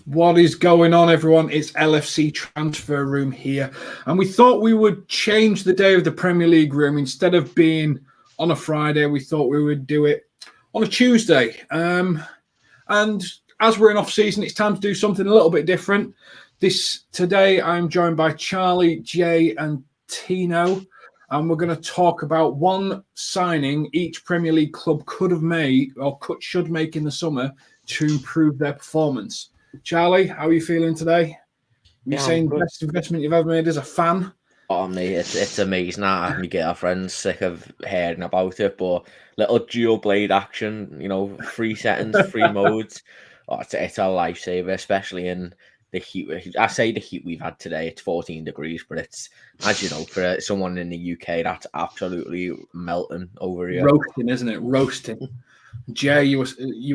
What is going on, everyone? It's LFC Transfer Room here. And we thought we would change the day of the Premier League room. Instead of being on a Friday, we thought we would do it on a Tuesday. And as we're in off-season, it's time to do something a little bit different. Today, I'm joined by Charlie, Jay, and Tino. And we're going to talk about one signing each Premier League club could have made or should make in the summer to improve their performance. Charlie, how are you feeling today? You're saying the best investment you've ever made as a fan? Oh, mate, it's amazing. We get our friends sick of hearing about it, but little dual blade action, 3 settings, 3 modes. Oh, it's a lifesaver, especially in the heat. I say the heat we've had today. It's 14 degrees, but it's, as you know, for someone in the UK, that's absolutely melting over here. Roasting, isn't it? Roasting. Jay, you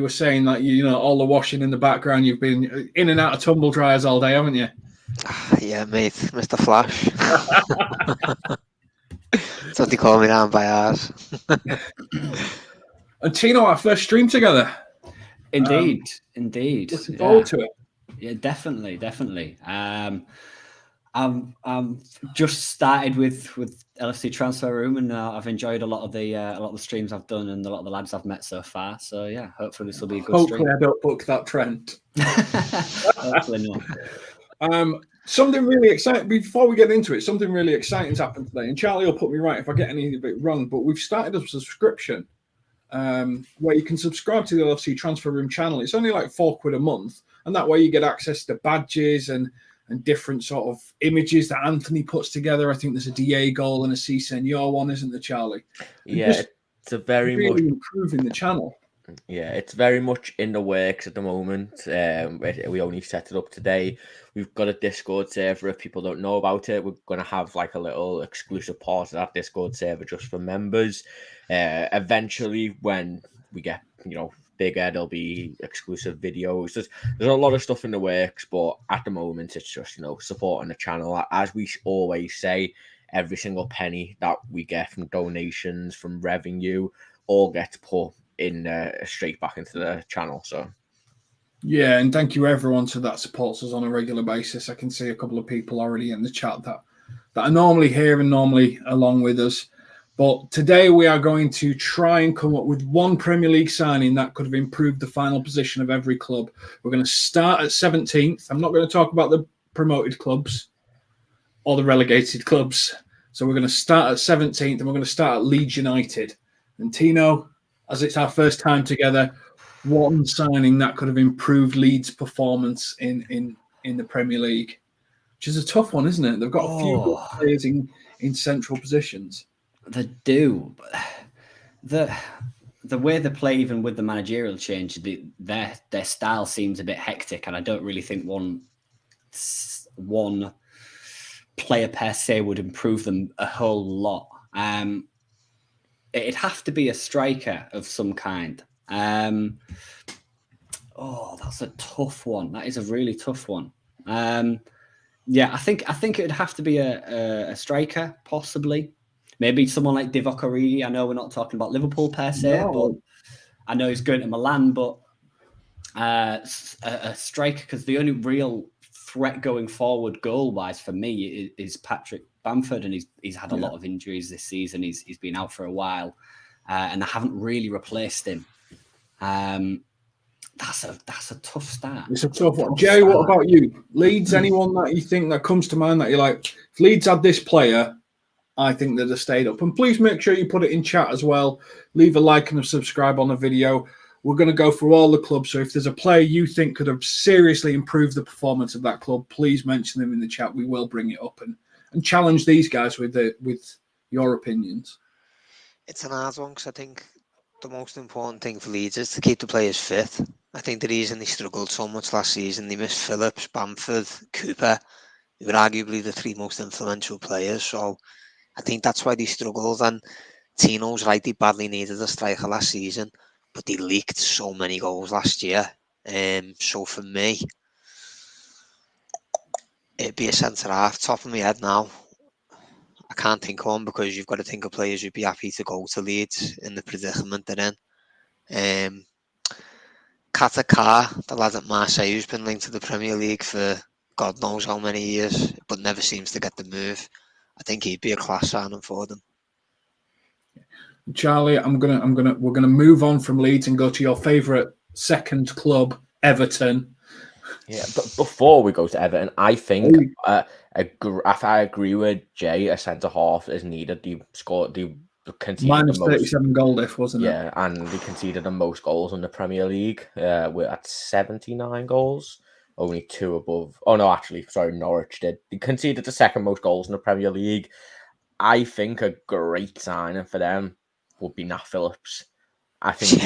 were saying that all the washing in the background. You've been in and out of tumble dryers all day, haven't you? Yeah, mate, Mr. Flash. That's what they call me down by ours. And Tino, our first stream together. Indeed. Looking forward to it. Yeah, definitely. I've just started with LFC Transfer Room, and I've enjoyed a lot of the streams I've done and a lot of the lads I've met so far. So yeah, hopefully this will be a good stream. Hopefully I don't book that trend. Hopefully not. Something really exciting before we get into it. Something really exciting's happened today, and Charlie will put me right if I get any of it wrong. But we've started a subscription where you can subscribe to the LFC Transfer Room channel. It's only like £4 a month, and that way you get access to badges and different sort of images that Anthony puts together. I think there's a DA goal and a C Senor one, isn't there, Charlie? Yeah, it's a very really much improving the channel. Yeah, it's very much in the works at the moment. We only set it up today. We've got a Discord server. If people don't know about it, we're going to have like a little exclusive part of that Discord server just for members. Eventually, when we get bigger, there'll be exclusive videos. There's a lot of stuff in the works, but at the moment, it's just supporting the channel. As we always say, every single penny that we get from donations, from revenue, all gets put in straight back into the channel. So yeah, and thank you everyone that supports us on a regular basis. I can see a couple of people already in the chat that are normally here and normally along with us. But today we are going to try and come up with one Premier League signing that could have improved the final position of every club. We're going to start at 17th. I'm not going to talk about the promoted clubs or the relegated clubs. So we're going to start at 17th, and we're going to start at Leeds United. And Tino, as it's our first time together, one signing that could have improved Leeds' performance in the Premier League, which is a tough one, isn't it? They've got a few good players in central positions. They do. The way they play, even with the managerial change, their style seems a bit hectic, and I don't really think one player per se would improve them a whole lot. It'd have to be a striker of some kind. That's a tough one. That is a really tough one. Yeah, I think it'd have to be a striker, possibly. Maybe someone like Divock Origi. I know we're not talking about Liverpool per se, but I know he's going to Milan. But a striker, because the only real threat going forward goal-wise for me is Patrick Bamford, and he's had a lot of injuries this season. He's been out for a while, and I haven't really replaced him. That's a tough start. It's a tough one. Jay, what about you? Leeds, anyone that you think that comes to mind that you're like, if Leeds had this player, I think they'd have stayed up. And please make sure you put it in chat as well. Leave a like and a subscribe on the video. We're going to go through all the clubs. So if there's a player you think could have seriously improved the performance of that club, please mention them in the chat. We will bring it up and challenge these guys with your opinions. It's an hard one, because I think the most important thing for Leeds is to keep the players fit. I think the reason they struggled so much last season, they missed Phillips, Bamford, Cooper. They were arguably the 3 most influential players. So I think that's why they struggled. And Tino's right, they badly needed a striker last season, but they leaked so many goals last year. So for me, it'd be a centre-half. Top of my head now, I can't think of one, because you've got to think of players who'd be happy to go to Leeds in the predicament they're in. Katakar, the lad at Marseille who's been linked to the Premier League for God knows how many years, but never seems to get the move. I think he'd be a class signing for them. Charlie, we're gonna move on from Leeds and go to your favourite second club, Everton. Yeah, but before we go to Everton, I think I agree with Jay. A centre half is needed. They conceded minus the most, 37 goal diff, wasn't it? Yeah, and they conceded the most goals in the Premier League. We're at 79 goals, only 2 above. Oh no, actually, sorry, Norwich did. They conceded the second most goals in the Premier League. I think a great signing for them would be Nat Phillips. I think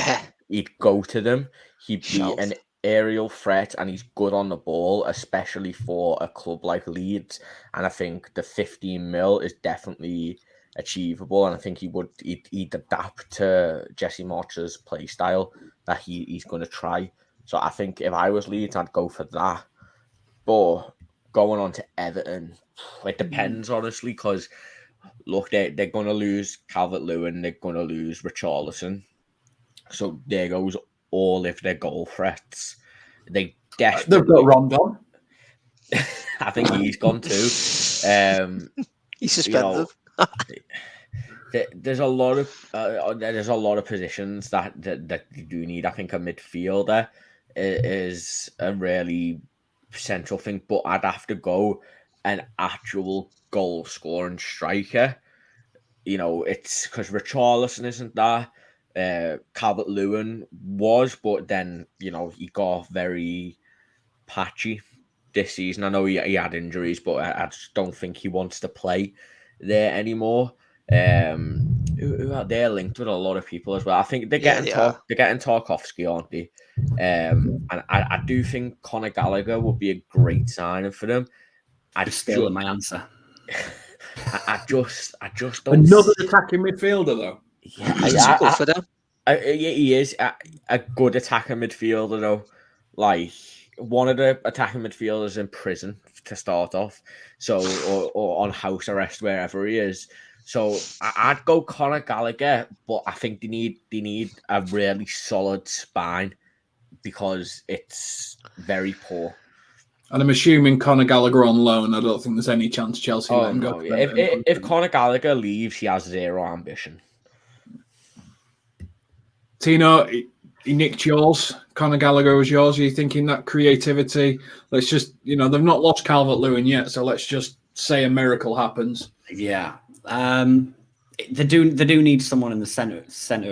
he'd go to them. He'd be an aerial threat, and he's good on the ball, especially for a club like Leeds. And I think the 15 mil is definitely achievable, and I think he'd adapt to Jesse March's play style that he's going to try. So I think if I was Leeds, I'd go for that. But going on to Everton, it depends, honestly, because look, they're going to lose Calvert-Lewin, they're going to lose Richarlison. So there goes all of their goal threats. They've got Rondon. I think he's gone too. He's suspended. There's a lot of positions that you do need. I think a midfielder is a really central thing, but I'd have to go an actual goal scoring striker. It's because Richarlison isn't there. Calvert-Lewin was, but then he got very patchy this season. I know he had injuries, but I just don't think he wants to play there anymore. They're linked with a lot of people as well. I think they're getting Tarkowski, aren't they? And I do think Conor Gallagher would be a great signing for them. I'd steal my answer. I just don't. Another attacking midfielder though. Yeah, good for them. He is a good attacking midfielder though. Like one of the attacking midfielders in prison to start off, so or on house arrest wherever he is. So I'd go Conor Gallagher, but I think they need a really solid spine because it's very poor. And I'm assuming Conor Gallagher on loan. I don't think there's any chance Chelsea let him go. If Conor Gallagher leaves, he has zero ambition. Tino, he nicked yours. Conor Gallagher was yours. Are you thinking that creativity? Let's just, they've not lost Calvert-Lewin yet, so let's just say a miracle happens. Yeah. They do need someone in the center of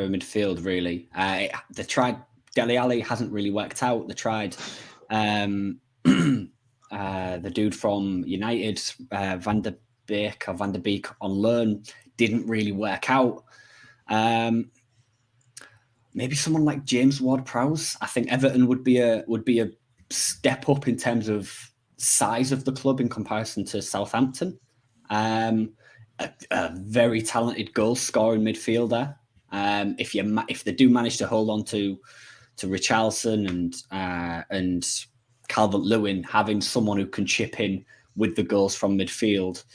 midfield, really. They tried Dele Alli, hasn't really worked out. They tried the dude from United, Van der Beek on loan, didn't really work out. Maybe someone like James Ward-Prowse. I think Everton would be a step up in terms of size of the club in comparison to Southampton. A very talented goal scoring midfielder. If they do manage to hold on to Richarlison and Calvert-Lewin, having someone who can chip in with the goals from midfield,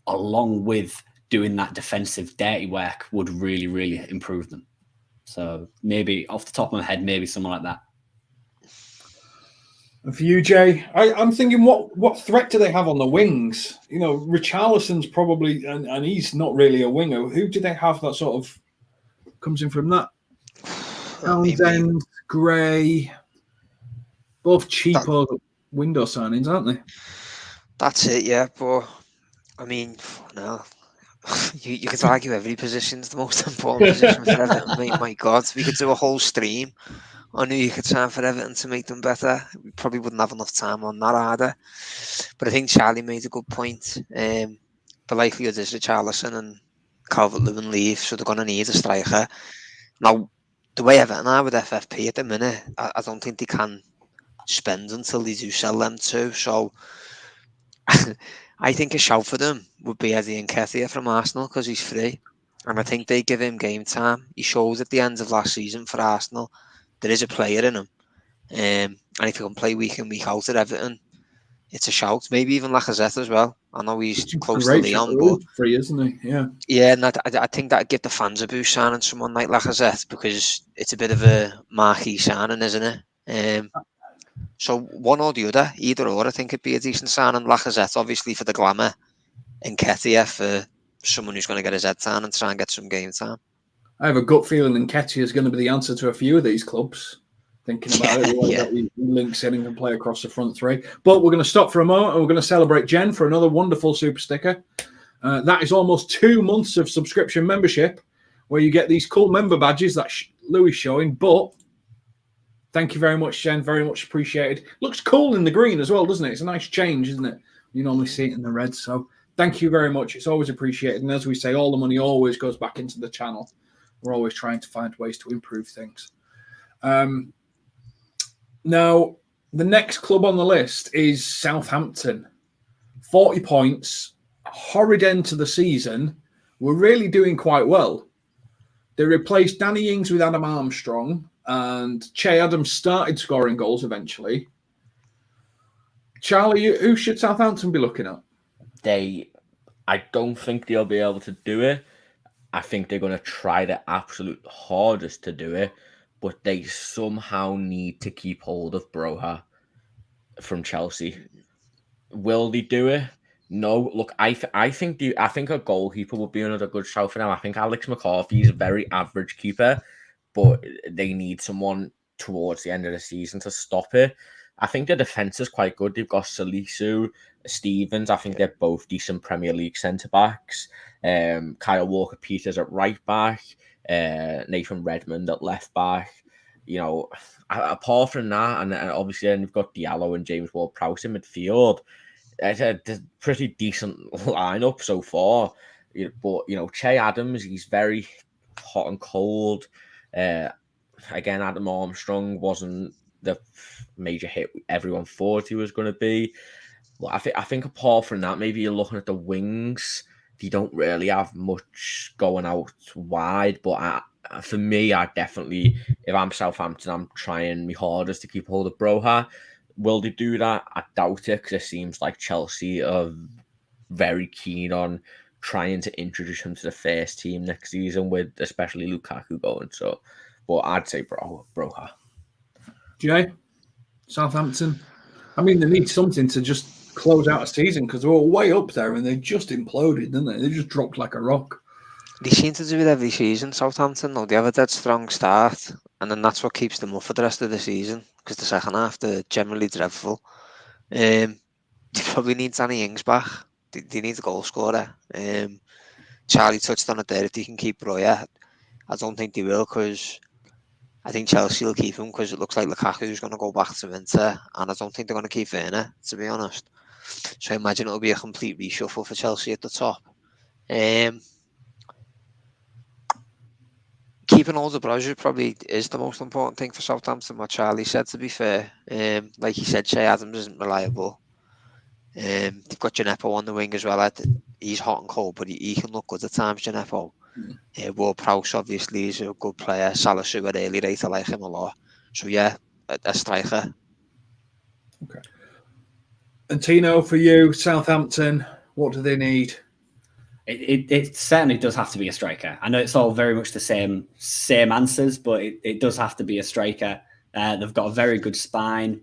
along with doing that defensive dirty work, would really, really improve them. So maybe off the top of my head, maybe someone like that. And for you, Jay, I'm thinking, what threat do they have on the wings? Richarlison's probably, and he's not really a winger. Who do they have that sort of comes in from that? Townsend, Gray, both cheaper window signings, aren't they? That's it, yeah. But I mean, no. You could argue every position's the most important position for Everton. Mate, my God, we could do a whole stream on who you could sign for Everton to make them better. We probably wouldn't have enough time on that either. But I think Charlie made a good point. The likelihood is Richarlison and Calvert-Lewin leave, so they're going to need a striker. Now, the way Everton are with FFP at the minute, I don't think they can spend until they do sell them too. So I think a shout for them would be Eddie Nketiah from Arsenal because he's free. And I think they give him game time. He showed at the end of last season for Arsenal there is a player in him. And if he can play week in, week out at Everton, it's a shout. Maybe even Lacazette as well. I know he's close to Leon, but free, isn't he? Yeah. Yeah, and I think that'd give the fans a boost signing someone like Lacazette because it's a bit of a marquee signing, isn't it? So one or the other, either or, I think it'd be a decent signing. Lacazette, obviously, for the glamour, and Nketiah for someone who's going to get his head down and try and get some game time. I have a gut feeling Nketiah is going to be the answer to a few of these clubs. Thinking about it, the way that he links in and can play across the front three. But we're going to stop for a moment and we're going to celebrate Jen for another wonderful super sticker. That is almost 2 months of subscription membership where you get these cool member badges that Louis is showing. But thank you very much, Jen. Very much appreciated. Looks cool in the green as well, doesn't it? It's a nice change, isn't it? You normally see it in the red. So thank you very much. It's always appreciated. And as we say, all the money always goes back into the channel. We're always trying to find ways to improve things. Now, the next club on the list is Southampton. 40 points, a horrid end to the season. We're really doing quite well. They replaced Danny Ings with Adam Armstrong, and Che Adams started scoring goals eventually. Charlie, who should Southampton be looking at? I don't think they'll be able to do it. I think they're going to try their absolute hardest to do it, but they somehow need to keep hold of Broha from Chelsea. Will they do it? No. Look, I think a goalkeeper would be another good shout for them. I think Alex McCarthy is a very average keeper, but they need someone towards the end of the season to stop it. I think the defence is quite good. They've got Salisu, Stevens. I think they're both decent Premier League centre-backs. Kyle Walker-Peters at right-back. Nathan Redmond at left-back. You know, apart from that, and obviously then you've got Diallo and James Ward-Prowse in midfield. It's a pretty decent lineup so far. But, you know, Che Adams, he's very hot and cold. Again, Adam Armstrong wasn't the major hit everyone thought he was going to be. Well, I think apart from that, maybe you're looking at the wings. They don't really have much going out wide, but for me, I definitely, if I'm Southampton, I'm trying my hardest to keep hold of Broha. Will they do that? I doubt it, because it seems like Chelsea are very keen on trying to introduce him to the first team next season, with especially Lukaku going. So, but I'd say Broha. Jay, Southampton. I mean, they need something to just close out a season because they were way up there and they just imploded, didn't they? They just dropped like a rock. They seem to do it every season, Southampton. Though they have a dead strong start, and then that's what keeps them up for the rest of the season, because the second half they're generally dreadful. They probably need Danny Ings back. They need a goal scorer. Charlie touched on it there. If they can keep Broya, I don't think they will, because I think Chelsea will keep him, because it looks like Lukaku's going to go back to Inter, and I don't think they're going to keep Werner, to be honest. So I imagine it'll be a complete reshuffle for Chelsea at the top. Keeping hold of Broja probably is the most important thing for Southampton, what Charlie said, to be fair. Like he said, Che Adams isn't reliable. They've got Gineppo on the wing as well. He's hot and cold, but he can look good at times, Gineppo. Ward-Prowse, obviously, is a good player. Salisu at early rate, I like him a lot. So, yeah, a striker. Okay. And Tino, for you, Southampton, what do they need? It certainly does have to be a striker. I know it's all very much the same answers, but it does have to be a striker. They've got a very good spine.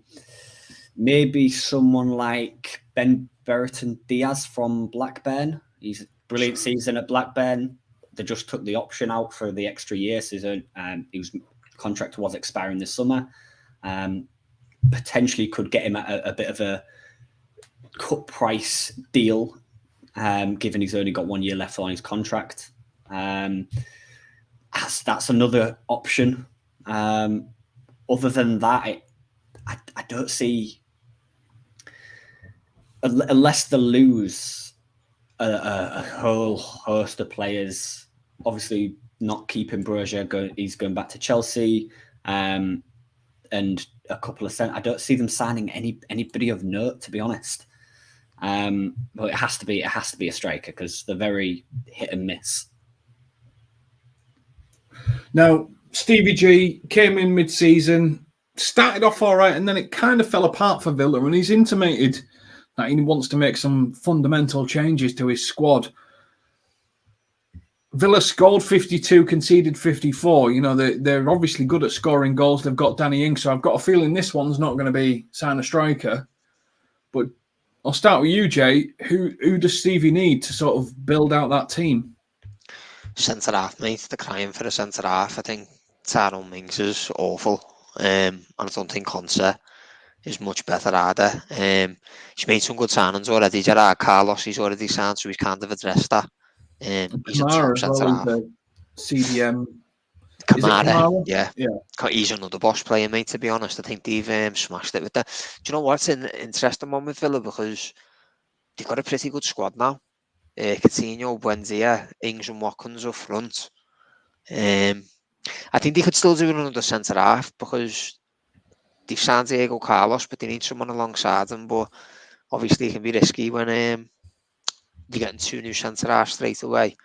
Maybe someone like Ben Bertrand Diaz from Blackburn. He's a brilliant season at Blackburn. They just took the option out for the extra year, so his contract was expiring this summer. Potentially could get him at a bit of a cut price deal, given he's only got 1 year left on his contract. That's another option. Other than that, I don't see, unless they lose a whole host of players. Obviously, not keeping Broja, he's going back to Chelsea, and a couple of I don't see them signing anybody of note, to be honest. But it has to be a striker, because they're very hit and miss. Now, Stevie G came in mid-season, started off all right, and then it kind of fell apart for Villa, and he's intimated that he wants to make some fundamental changes to his squad. Villa scored 52, conceded 54. You know, they're obviously good at scoring goals. They've got Danny Ings, so I've got a feeling this one's not going to be sign a striker. But I'll start with you, Jay. Who does Stevie need to sort of build out that team? Centre half, mate. They're crying for a centre half. I think Tyrone Mings is awful. And I don't think Conte is much better either. He's made some good signings already. Gerard Carlos, he's already signed, so he's kind of addressed that. He's a top centre half. CDM. Kamara, yeah. He's another boss player, mate, to be honest. I think they've smashed it with that. Do you know what's an interesting one with Villa? Because they've got a pretty good squad now. Coutinho, Buendia, Ings and Watkins up front. I think they could still do another centre half because they've signed Diego Carlos, but they need someone alongside him. But obviously, it can be risky when you're getting 2 new centre halves straight away.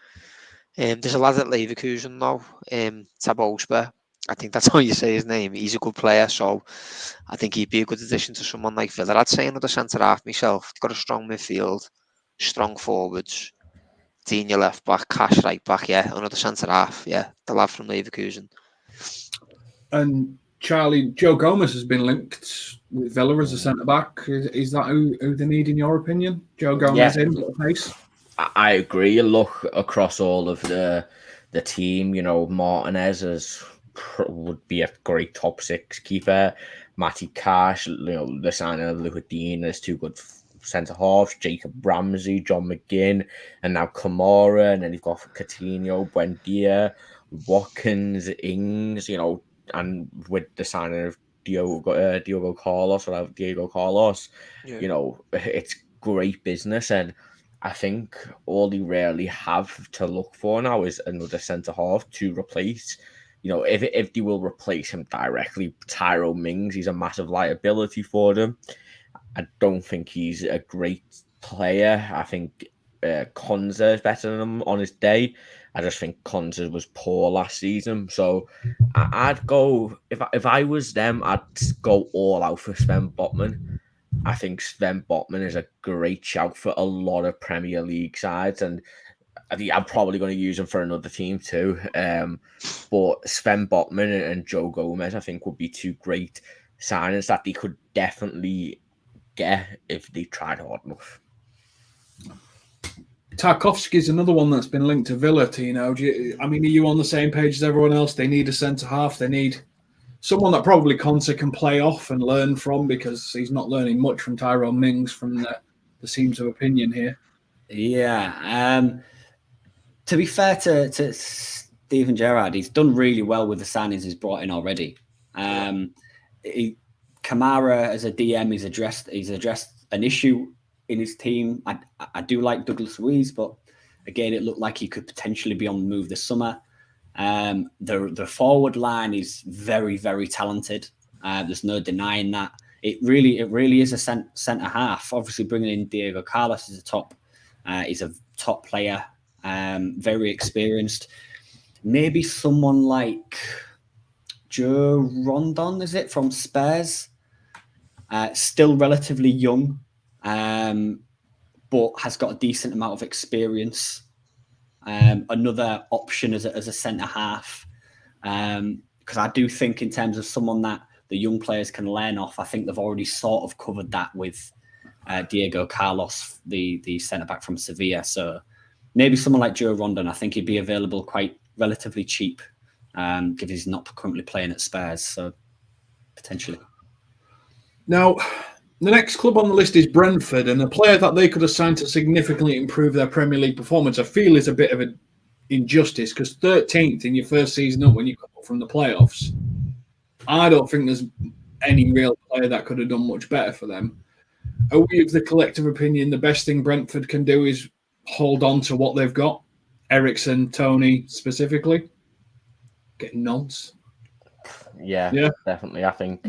There's a lad at Leverkusen now, Tabosba. I think that's how you say his name. He's a good player, so I think he'd be a good addition to someone like Villa. I'd say another centre half myself. They've got a strong midfield, strong forwards. Digne left back, Cash right back. Yeah, another centre half. Yeah, the lad from Leverkusen. And Charlie, Joe Gomez has been linked with Villa as a centre back. Is that who they need in your opinion? Joe Gomez in at pace. I agree. You look across all of the team. You know, Martinez would be a great top 6 keeper. Matty Cash, you know, the signing of Luca Dean. There's 2 good centre halves. Jacob Ramsey, John McGinn, and now Kamara. And then you've got Coutinho, Buendia, Watkins, Ings. You know, and with the signing of Diego Carlos, you know, it's great business. And I think all they really have to look for now is another centre half to replace. You know, if they will replace him directly, Tyrone Mings, he's a massive liability for them. I don't think he's a great player. I think Konza is better than him on his day. I just think Konza was poor last season. So I'd go, if I was them, I'd go all out for Sven Botman. I think Sven Botman is a great shout for a lot of Premier League sides, and I think I'm probably going to use him for another team too. But Sven Botman and Joe Gomez, I think, would be 2 great signings that they could definitely get if they tried hard enough. Tarkovsky's another one that's been linked to Villa, Tino. Are you on the same page as everyone else? They need a centre half. They need someone that probably Conte can play off and learn from, because he's not learning much from Tyrone Mings from the seams of opinion here. Yeah. To be fair to Steven Gerrard, he's done really well with the signings he's brought in already. Kamara as a DM, he's addressed an issue in his team. I do like Douglas Luiz, but again, it looked like he could potentially be on the move this summer. The forward line is very, very talented. There's no denying that. It really is a centre half. Obviously, bringing in Diego Carlos is he's a top player, very experienced. Maybe someone like Joe Rondon, is it, from Spurs? Still relatively young, but has got a decent amount of experience. Another option as a centre half, because I do think in terms of someone that the young players can learn off, I think they've already sort of covered that with Diego Carlos, the centre back from Sevilla. So maybe someone like Joe Rondon, I think he'd be available quite relatively cheap, given he's not currently playing at Spurs. So potentially. Now, the next club on the list is Brentford, and a player that they could have signed to significantly improve their Premier League performance, I feel, is a bit of an injustice, because 13th in your first season up when you come up from the playoffs, I don't think there's any real player that could have done much better for them. Are we of the collective opinion the best thing Brentford can do is hold on to what they've got? Ericsson, Tony specifically? Getting nods. Yeah, definitely. I think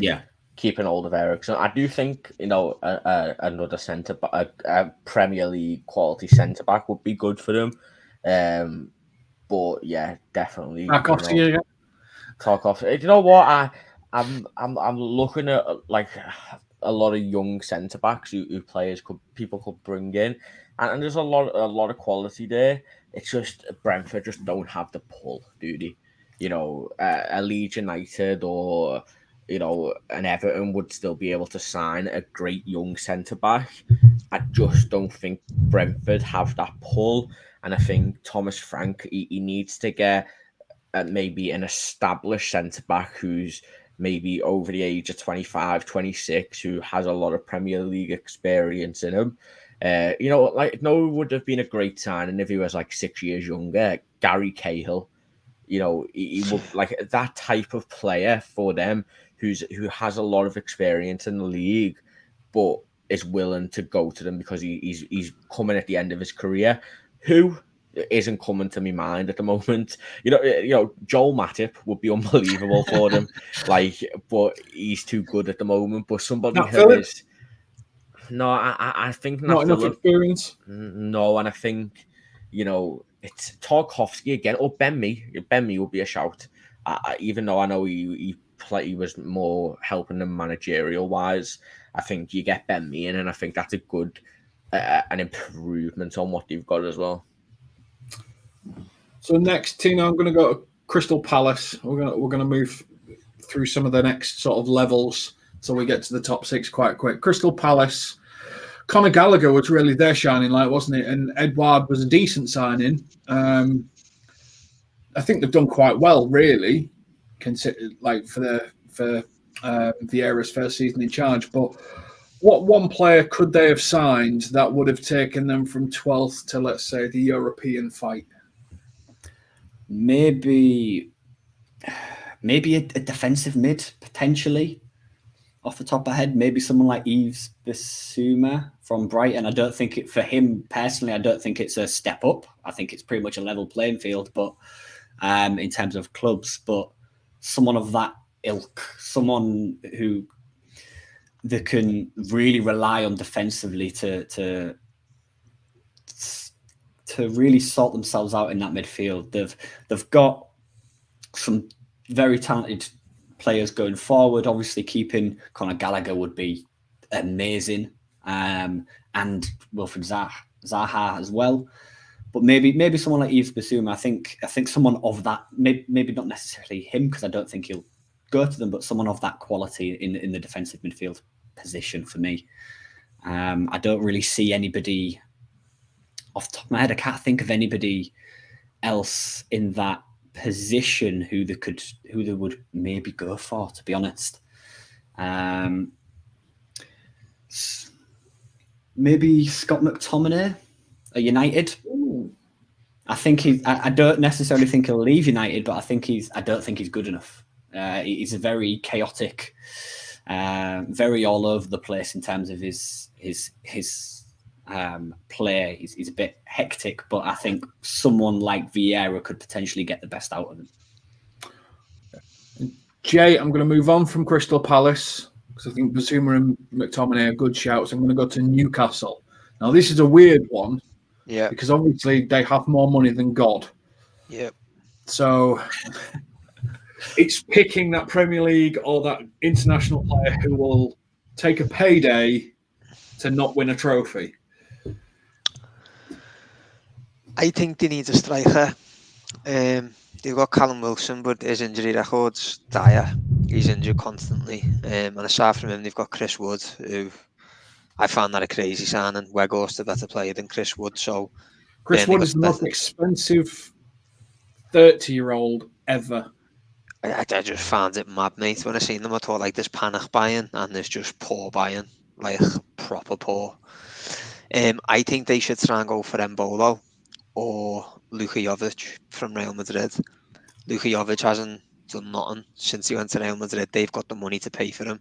keeping hold of Ericsson. I do think, another centre back, a Premier League quality centre back would be good for them. But yeah, definitely. Tarkovsky. You know what? I'm looking at a lot of young centre backs who people could bring in, and there's a lot of quality there. It's just Brentford just don't have the pull, do they? A Leeds United or an Everton would still be able to sign a great young centre back. I just don't think Brentford have that pull, and I think Thomas Frank he needs to get maybe an established centre back who's maybe over the age of 25, 26, who has a lot of Premier League experience in him. It would have been a great signing if he was like 6 years younger. Gary Cahill, he would like that type of player for them who has a lot of experience in the league, but is willing to go to them because he's coming at the end of his career. Who isn't coming to my mind at the moment? Joel Matip would be unbelievable for them, but he's too good at the moment. But somebody who is no, I think not enough experience. No, and I think it's Tarkowski again or Ben Mee. Ben Mee would be a shout. Even though I know he was more helping them managerial wise, I think you get Ben Mee in, and I think that's a good an improvement on what they've got as well. So next, Tina, I'm going to go to Crystal Palace. We're going to move through some of the next sort of levels so we get to the top 6 quite quick. Crystal Palace, Conor Gallagher was really their shining light, wasn't it? And Edouard was a decent signing. I think they've done quite well, really, consider for Vieira's first season in charge. But what one player could they have signed that would have taken them from 12th to, let's say, the European fight? Maybe a defensive mid, potentially, off the top of my head. Maybe someone like Yves Bissouma from Brighton. I don't think for him personally, I don't think it's a step up. I think it's pretty much a level playing field, but in terms of clubs, but someone of that ilk, someone who they can really rely on defensively to really sort themselves out in that midfield. They've got some very talented players going forward. Obviously, keeping Conor Gallagher would be amazing, and Wilfried Zaha as well. But maybe someone like Yves Bissouma. I think someone of that, maybe not necessarily him, because I don't think he'll go to them, but someone of that quality in the defensive midfield position for me. I don't really see anybody off the top of my head. I can't think of anybody else in that position who they would maybe go for, to be honest. Maybe Scott McTominay at United. Ooh. I don't necessarily think he'll leave United, but I don't think he's good enough. He's a very chaotic, very all over the place in terms of his play. He's a bit hectic, but I think someone like Vieira could potentially get the best out of him. Jay, I'm going to move on from Crystal Palace because I think Bissouma and McTominay are good shouts. I'm going to go to Newcastle. Now, this is a weird one. Yeah. Because obviously they have more money than God. Yep. So it's picking that Premier League or that international player who will take a payday to not win a trophy. I think they need a striker. They've got Callum Wilson, but his injury record's dire. He's injured constantly. And aside from him, they've got Chris Wood, who I found that a crazy signing. Weghorst a better player than Chris Wood. So Chris Wood is the most expensive 30-year-old ever. I just found it mad, mate. When I seen them, I thought like there's panic buying and there's just poor buying, like proper poor. I think they should try and go for Embolo or Luka Jovic from Real Madrid. Luka Jovic hasn't done nothing since he went to Real Madrid. They've got the money to pay for him.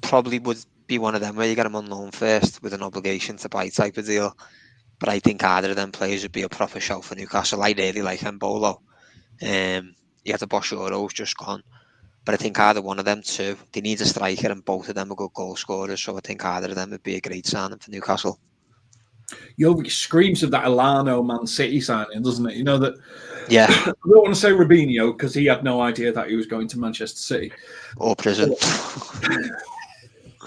Probably would be one of them where you get him on loan first with an obligation to buy type of deal. But I think either of them players would be a proper shout for Newcastle. I really like Embolo. He had a Bosch Euro's just gone. But I think either one of them two, they need a striker and both of them are good goal scorers. So I think either of them would be a great signing for Newcastle. Jovic screams of that Elano Man City signing, doesn't it? You know that. Yeah. I don't want to say Robinho because he had no idea that he was going to Manchester City Or prison.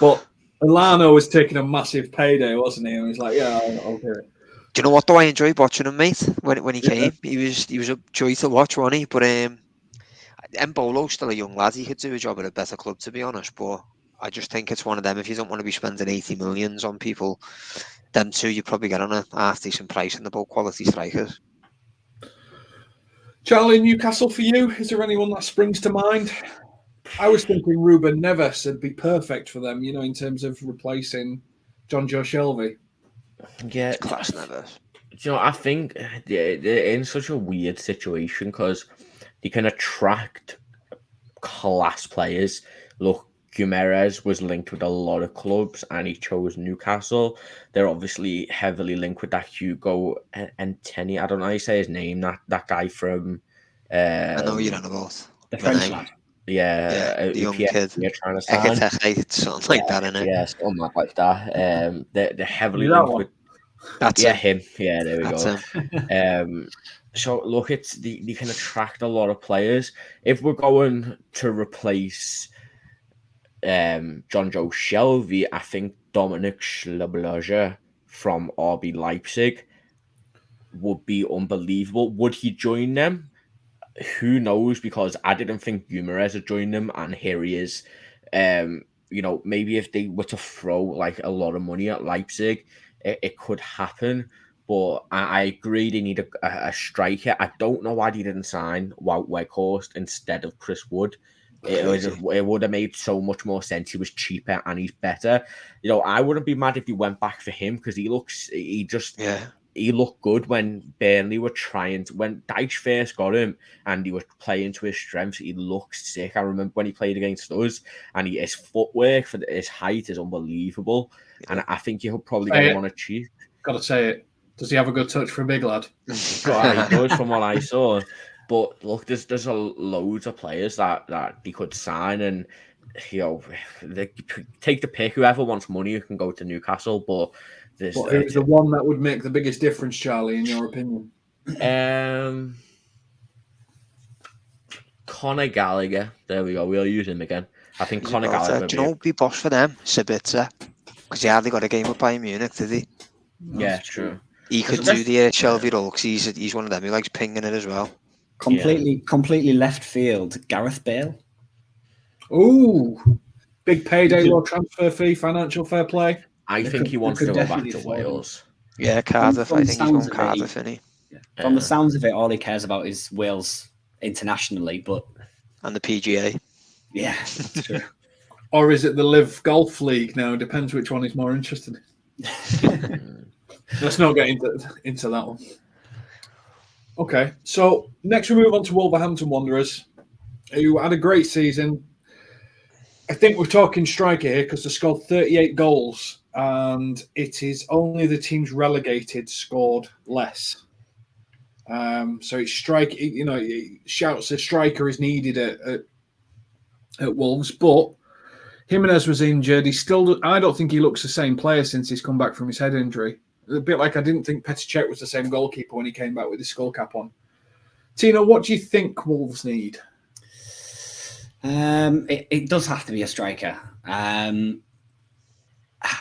But Alano was taking a massive payday, wasn't he? And he's like, yeah, I'll do it. Do you know what though? I enjoyed watching him, mate. When he Yeah. came, he was a joy to watch, wasn't he? But Mbolo's still a young lad. He could do a job at a better club, to be honest. But I just think it's one of them. If you don't want to be spending 80 millions on people, them two you probably get on a half decent price, and they're both quality strikers. Charlie, Newcastle for you? Is there anyone that springs to mind? I was thinking Ruben Neves would be perfect for them, in terms of replacing John Joe Shelby. Yeah, It's class Neves. I think they're in such a weird situation because they can attract class players. Look, Guimaraes was linked with a lot of clubs and he chose Newcastle. They're obviously heavily linked with that Hugo and Tenny. I don't know how you say his name. That guy from. I know you're on about The French lad. Yeah, the young kid. You're trying to sign. Something like that, innit? Yeah, something like that. They're heavily That linked one? with. That's Him. Yeah, there we That's go. him. So look, they can attract a lot of players. If we're going to replace John Joe Shelby, I think Dominic Schlablager from RB Leipzig would be unbelievable. Would he join them? Who knows? Because I didn't think Guimaraes would join them, and here he is. Maybe if they were to throw like a lot of money at Leipzig, it could happen. But I agree they need a striker. I don't know why they didn't sign Wout Weghorst instead of Chris Wood. It would have made so much more sense. He was cheaper and he's better. I wouldn't be mad if he went back for him because he looked good when Burnley were when Dyche first got him and he was playing to his strengths. He looked sick. I remember when he played against us and his footwork for his height is unbelievable. Yeah. And I think you'll probably get him on a cheap. Got to say it. Does he have a good touch for a big lad? He does from what I saw. But look, there's loads of players that he could sign and they take the pick. Whoever wants money you can go to Newcastle, but who's the one that would make the biggest difference, Charlie, in your opinion? Conor Gallagher. There we go. We'll use him again. I think Conor Gallagher. Do you know who'd be boss for them? Sabitzer. Because he hardly got a game with Bayern Munich, did he? Yeah, true. He could do the Shelby role because he's one of them. He likes pinging it as well. Completely left field. Gareth Bale. Ooh, big payday, low transfer fee, financial fair play. I think he wants to go back to Wales. Yeah, Cardiff. I think he's going Cardiff, isn't he? From the sounds of it, all he cares about is Wales internationally, and the PGA. Yeah, that's true. Or is it the Live Golf League now? Depends which one he's more interested in. Let's not get into that one. Okay, so next we move on to Wolverhampton Wanderers, who had a great season. I think we're talking striker here because they scored 38 goals, and it is only the teams relegated scored less. So it's it shouts a striker is needed at Wolves, but Jimenez was injured. I don't think he looks the same player since he's come back from his head injury. A bit like I didn't think Petr Cech was the same goalkeeper when he came back with his skull cap on. Tino, what do you think Wolves need? It does have to be a striker. I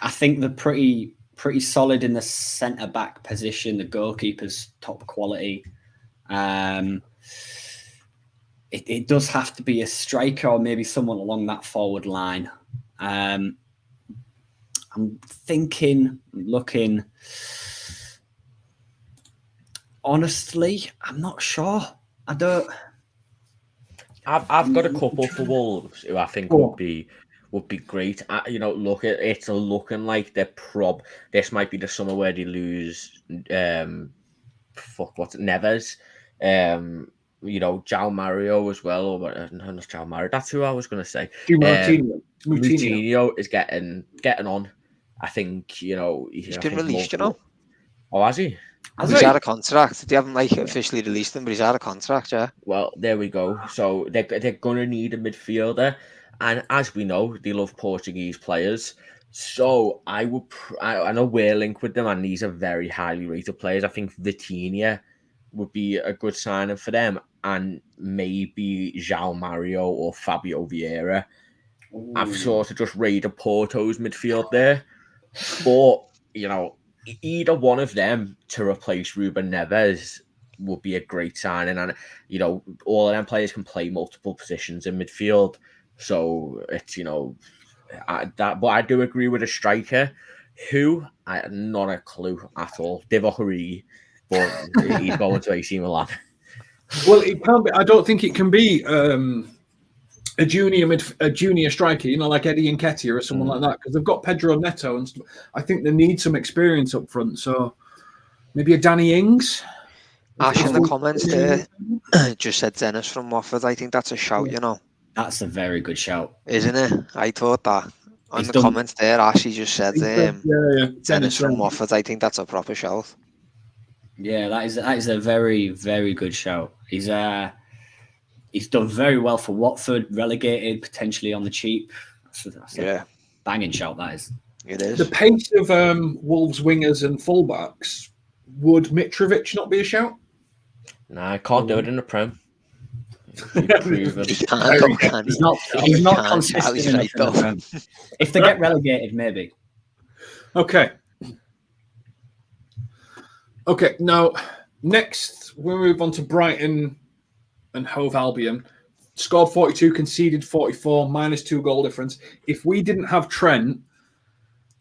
think they're pretty solid in the centre back position. The goalkeeper's top quality. It does have to be a striker or maybe someone along that forward line. I'm looking. Honestly, I'm not sure. I don't. I've got a couple for Wolves who I think would be great. Look, it's looking like this might be the summer where they lose. Neves. João Mario as well, or not João Mario. That's who I was going to say. Moutinho is getting on. I think he's been released. Oh, has he? He's out of contract. They haven't officially released him, but he's out of contract. Yeah. Well, there we go. So they're going to need a midfielder, and as we know, they love Portuguese players. So I know we're linked with them, and these are very highly rated players. I think Vitinha would be a good signing for them, and maybe João Mario or Fabio Vieira. I've sort of just raided Porto's midfield there. But, either one of them to replace Ruben Neves would be a great signing. And, all of them players can play multiple positions in midfield. So it's, but I do agree with a striker who I had not a clue at all. Divock Origi, but he's going to AC Milan. Well, it can't be. I don't think it can be a junior striker, like Eddie Nketiah or someone like that, because they've got Pedro Neto and stuff. I think they need some experience up front. So maybe a Danny Ings. Ash in the comments there just said Dennis from Watford. I think that's a shout, That's a very good shout. Isn't it? I thought that. On the comments there, Ashley just said Dennis from Watford. I think that's a proper shout. Yeah, that is a very, very good shout. He's done very well for Watford, relegated, potentially on the cheap. That's a banging shout, that is. It is. The pace of Wolves wingers and fullbacks, would Mitrovic not be a shout? Nah, I can't do it in the Prem. He's not consistent enough in the Prem. If they get relegated, maybe. Okay. Now, next we move on to Brighton and Hove Albion. Scored 42, conceded 44, -2 goal difference. If we didn't have Trent,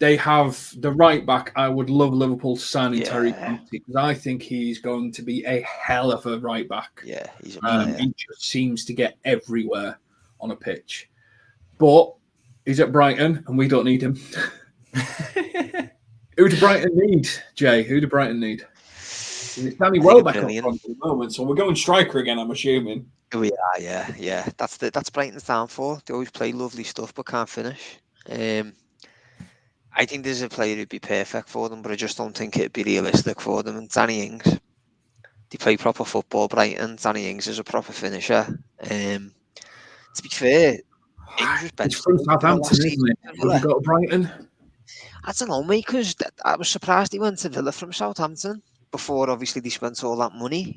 they have the right back. I would love Liverpool to sign in Terry Conte, because I think he's going to be a hell of a right back. Yeah, he's a player. He just seems to get everywhere on a pitch. But he's at Brighton, and we don't need him. Who do Brighton need, Jay? Who do Brighton need? It's Danny Welbeck up front at the moment, so we're going striker again, I'm assuming. We are, yeah. That's Brighton's downfall. They always play lovely stuff, but can't finish. I think there's a player who'd be perfect for them, but I just don't think it'd be realistic for them. And Danny Ings, they play proper football, Brighton. Danny Ings is a proper finisher. To be fair, Ings was benched. It's from Southampton, isn't it? Would he go to Brighton? I don't know, mate, because I was surprised he went to Villa from Southampton before, obviously, they spent all that money.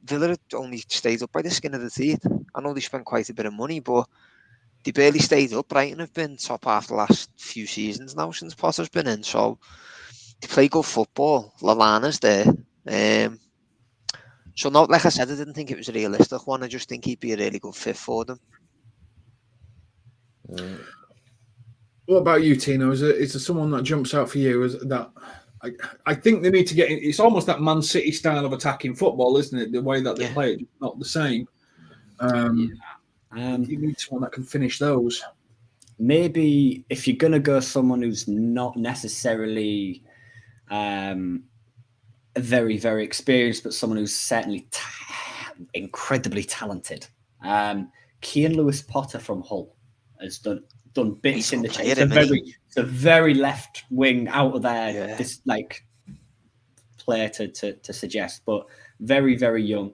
Villa had only stayed up by the skin of the teeth. I know they spent quite a bit of money, but they barely stayed up. Brighton have been top half the last few seasons now since Potter's been in, so they play good football. Lallana's there. So, not like I said, I didn't think it was a realistic one. I just think he'd be a really good fit for them. What about you, Tino? Is there someone that jumps out for you? Is that I think they need to get in. It's almost that Man City style of attacking football, isn't it? The way that they play it, not the same. You need someone that can finish those. Maybe if you're going to go someone who's not necessarily very, very experienced, but someone who's certainly incredibly talented. Keane Lewis Potter from Hull has done bits in the chain. It's a very left wing out of there. This player to suggest, but very, very young.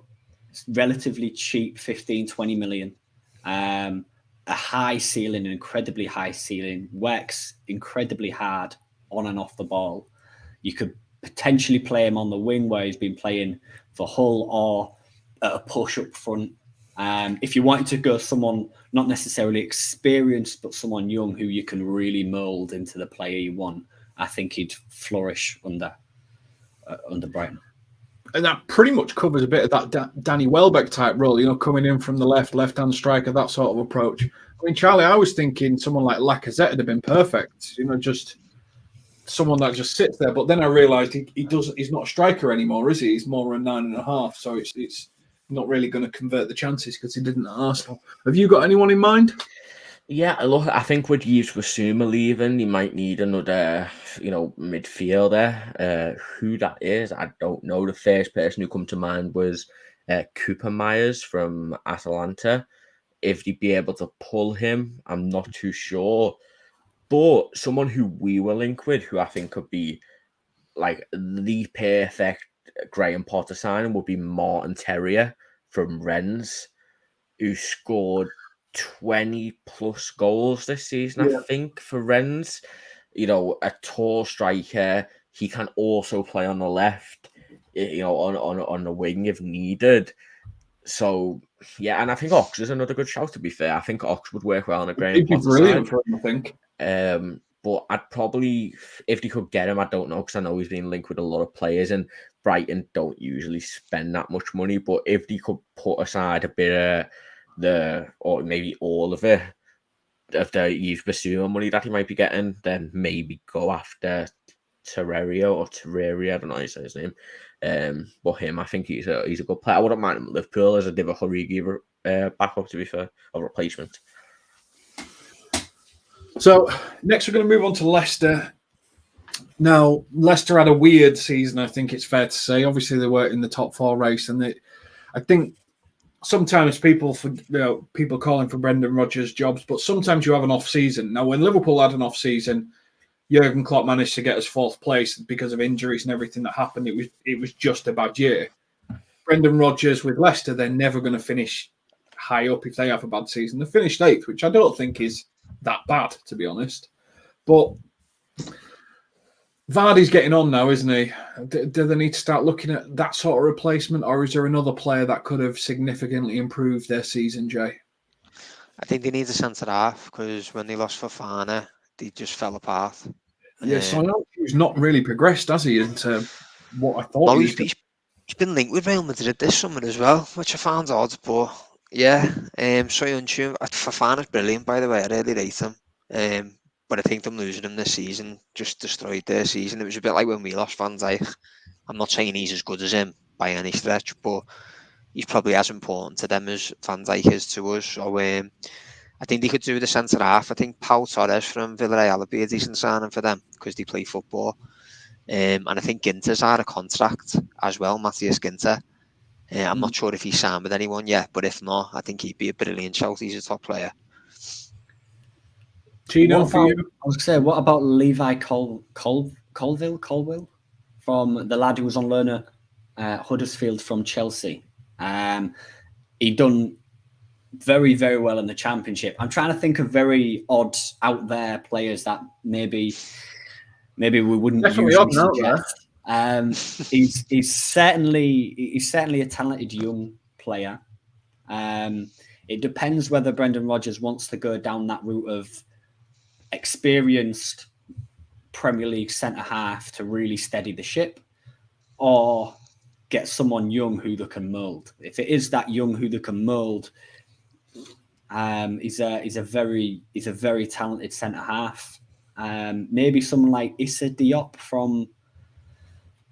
It's relatively cheap, 15, 20 million. A high ceiling, an incredibly high ceiling, works incredibly hard on and off the ball. You could potentially play him on the wing where he's been playing for Hull, or at a push up front. If you wanted to go someone not necessarily experienced, but someone young who you can really mould into the player you want, I think he'd flourish under Brighton. And that pretty much covers a bit of that Danny Welbeck type role, coming in from the left-hand striker, that sort of approach. I mean, Charlie, I was thinking someone like Lacazette would have been perfect, just someone that just sits there. But then I realised he's not a striker anymore, is he? He's more a 9.5. So it's not really going to convert the chances because he didn't at Arsenal. Have you got anyone in mind? Yeah, look, I think with Yves Bissouma leaving, you might need another, midfielder. Who that is, I don't know. The first person who come to mind was Cooper Myers from Atalanta. If you'd be able to pull him, I'm not too sure. But someone who we will link with, who I think could be like the perfect Graham Potter signing, would be Martin Terrier from Rennes, who scored 20 plus goals this season, I think, for Rennes. A tall striker. He can also play on the left, on the wing if needed. So yeah, and I think Ox is another good shout. To be fair, I think Ox would work well on a Graham He'd be Potter brilliant side. for him, I think. But I'd probably, if they could get him, I don't know, because I know he's been linked with a lot of players, and Brighton don't usually spend that much money. But if they could put aside a bit of or maybe all of it, of the youth pursuing money that he might be getting, then maybe go after Terraria, I don't know how you say his name. But him, I think he's a good player. I wouldn't mind him at Liverpool as a Divock Origi backup, to be fair, or replacement. So next we're going to move on to Leicester. Now, Leicester had a weird season, I think it's fair to say. Obviously, they were in the top 4 race, and I think sometimes people calling for Brendan Rodgers' jobs, but sometimes you have an off season. Now, when Liverpool had an off season, Jurgen Klopp managed to get us 4th place because of injuries and everything that happened. It was just a bad year. Brendan Rodgers with Leicester, they're never going to finish high up if they have a bad season. They finished 8th, which I don't think is that bad, to be honest. But Vardy's getting on now, isn't he? Do they need to start looking at that sort of replacement, or is there another player that could have significantly improved their season, Jay? I think they need a centre half, because when they lost Fofana, they just fell apart. Yeah, so he's not really progressed, has he, into what I thought No, he was he's been linked with Real Madrid this summer as well, which I found odd, but yeah, Soyuncu, Fofana's brilliant, by the way, I really rate him. But I think them losing him this season just destroyed their season. It was a bit like when we lost Van Dijk. I'm not saying he's as good as him by any stretch, but he's probably as important to them as Van Dijk is to us. So I think they could do the centre half. I think Pau Torres from Villarreal would be a decent signing for them because they play football. And I think Ginter's out of contract as well, Matthias Ginter. I'm not sure if he's signed with anyone yet, but if not, I think he'd be a brilliant shout. He's a top player. Tino, for you? I was going to say, what about Levi Colville from the lad who was on loan at Huddersfield from Chelsea? He done very, very well in the Championship. I'm trying to think of very odd out there players that maybe we wouldn't Definitely usually suggest. He's certainly a talented young player. It depends whether Brendan Rodgers wants to go down that route of experienced Premier League centre half to really steady the ship, or get someone young who they can mould. If it is that young who they can mould, he's a very talented centre half. Maybe someone like Issa Diop from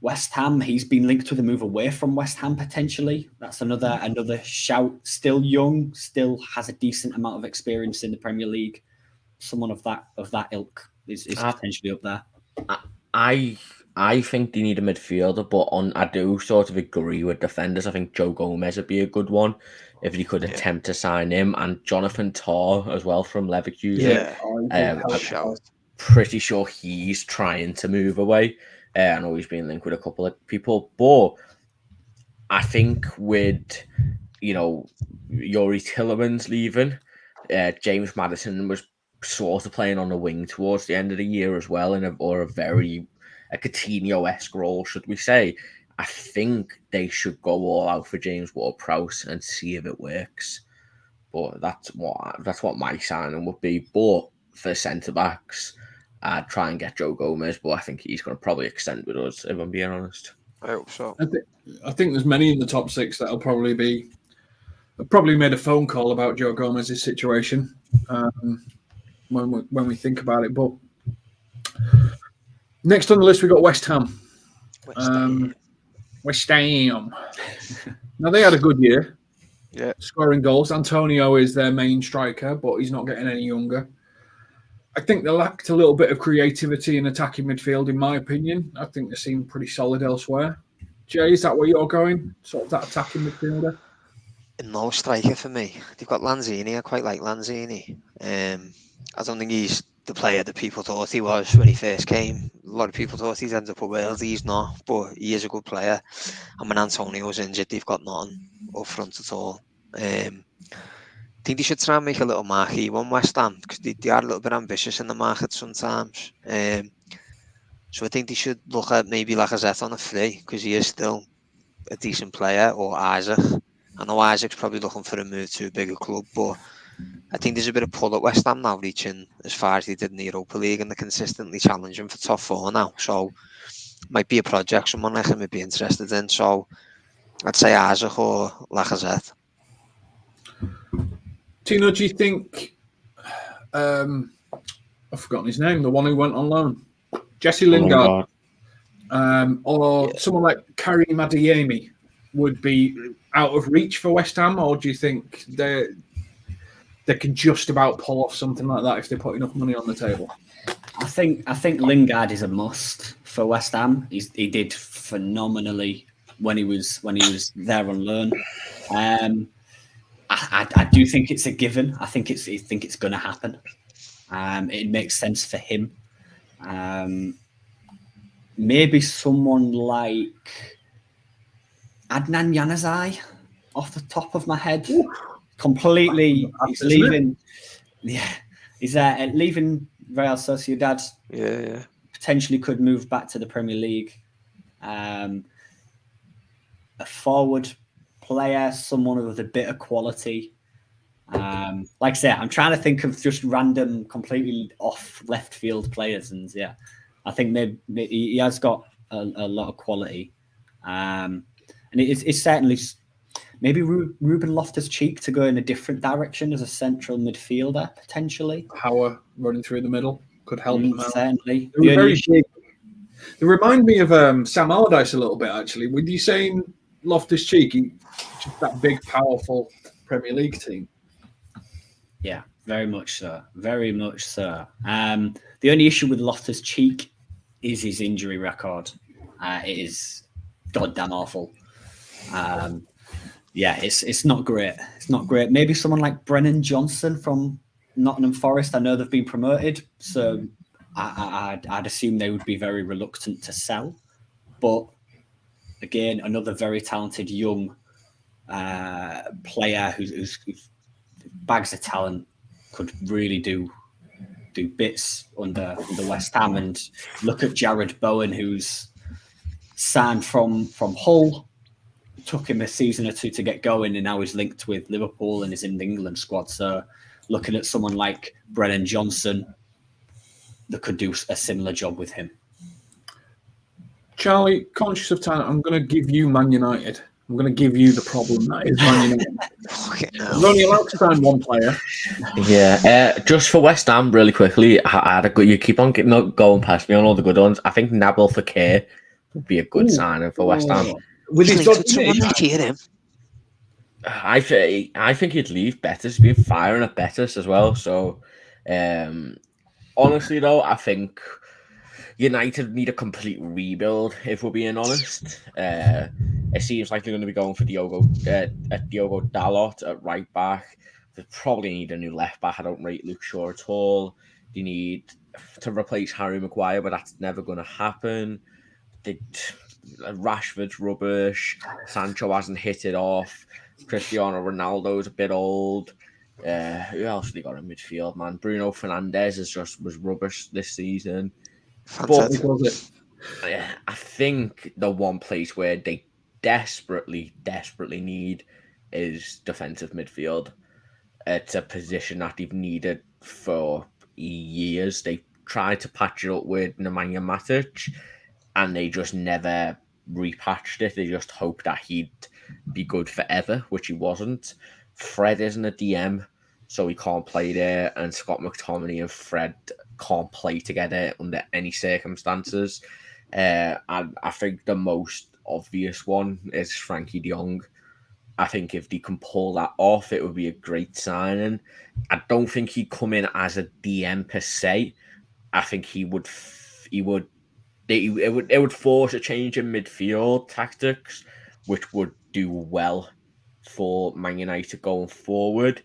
West Ham. He's been linked with a move away from West Ham potentially. That's another shout. Still young, still has a decent amount of experience in the Premier League. Someone of that ilk is potentially up there. I think they need a midfielder, but I do sort of agree with defenders. I think Joe Gomez would be a good one if they could attempt to sign him, and Jonathan Tah as well from Leverkusen. I'm pretty sure he's trying to move away. I know he's been linked with a couple of people, but I think with Yuri Tillemans leaving, James Maddison was sort of playing on the wing towards the end of the year as well, or a Coutinho-esque role, should we say. I think they should go all out for James Ward-Prowse and see if it works. But that's what my signing would be. But for centre-backs, I'd try and get Joe Gomez, but I think he's going to probably extend with us, if I'm being honest. I hope so. I think there's many in the top 6 that'll probably made a phone call about Joe Gomez's situation when we think about it. But next on the list, we've got West Ham. West Ham. Now, they had a good year. Yeah. Scoring goals. Antonio is their main striker, but he's not getting any younger. I think they lacked a little bit of creativity in attacking midfield, in my opinion. I think they seem pretty solid elsewhere. Jay, is that where you're going? Sort of that attacking midfielder? No striker for me. They've got Lanzini. I quite like Lanzini. I don't think he's the player that people thought he was when he first came. A lot of people thought he'd end up at Wales. He's not, but he is a good player. And when Antonio's injured, they've got nothing up front at all. I think they should try and make a little marquee one, West Ham, because they are a little bit ambitious in the market sometimes. So I think they should look at maybe Lacazette on a free, because he is still a decent player, or Isaac. I know Isaac's probably looking for a move to a bigger club, but I think there's a bit of pull at West Ham now, reaching as far as they did in the Europa League, and they're consistently challenging for top four now. So might be a project someone like him would be interested in. So I'd say Isaac or Lacazette. Tino, do you think I've forgotten his name, the one who went on loan, Jesse Lingard, or someone like Karim Adeyemi would be out of reach for West Ham, or do you think they can just about pull off something like that if they put enough money on the table? I think Lingard is a must for West Ham. He did phenomenally when he was there on loan. I do think it's a given. I think it's going to happen. It makes sense for him. Maybe someone like Adnan Januzaj, off the top of my head. Ooh, completely, he's leaving. Yeah, he's leaving Real Sociedad. Yeah. Potentially could move back to the Premier League. A forward player, someone with a bit of quality. Like I say, I'm trying to think of just random, completely off left field players, and yeah, I think maybe he has got a lot of quality, and it's certainly maybe Ruben Loftus-Cheek to go in a different direction as a central midfielder potentially. Power running through the middle could help them out. Certainly, They were very big. They remind me of Sam Allardyce a little bit, actually. With you saying Loftus-Cheek, just that big, powerful Premier League team. Yeah, very much so. Very much so. The only issue with Loftus-Cheek is his injury record. It is goddamn awful. Yeah, it's not great. It's not great. Maybe someone like Brennan Johnson from Nottingham Forest. I know they've been promoted, so I'd assume they would be very reluctant to sell. But again, another very talented young player who's bags of talent, could really do bits under West Ham. And look at Jared Bowen, who's signed from Hull. It took him a season or two to get going, and now he's linked with Liverpool and is in the England squad. So looking at someone like Brennan Johnson that could do a similar job with him. Charlie, conscious of time, I'm going to give you Man United. I'm going to give you the problem that is Man United. You're only allowed to sign one player. Yeah, just for West Ham, really quickly, I had a good. You keep on going past me on all the good ones. I think Nabil Fekir would be a good signing for West Ham. With his I think he'd leave Betis. He's been firing at Betis as well. So, honestly, though, I think United need a complete rebuild, if we're being honest. It seems like they're going to be going for Diogo Dalot at right back. They probably need a new left back. I don't rate Luke Shaw at all. They need to replace Harry Maguire, but that's never going to happen. Rashford's rubbish. Sancho hasn't hit it off. Cristiano Ronaldo's a bit old. Who else have they got in midfield, man? Bruno Fernandes was rubbish this season. But I think the one place where they desperately need is defensive midfield. It's a position that they've needed for years. They tried to patch it up with Nemanja Matic, and they just never repatched it. They just hoped that he'd be good forever, which he wasn't. Fred isn't a DM, so he can't play there, and Scott McTominay and Fred can't play together under any circumstances. And I think the most obvious one is Frankie de Jong. I think if they can pull that off, it would be a great signing. I don't think he'd come in as a DM per se. I think it would force a change in midfield tactics, which would do well for Man United going forward.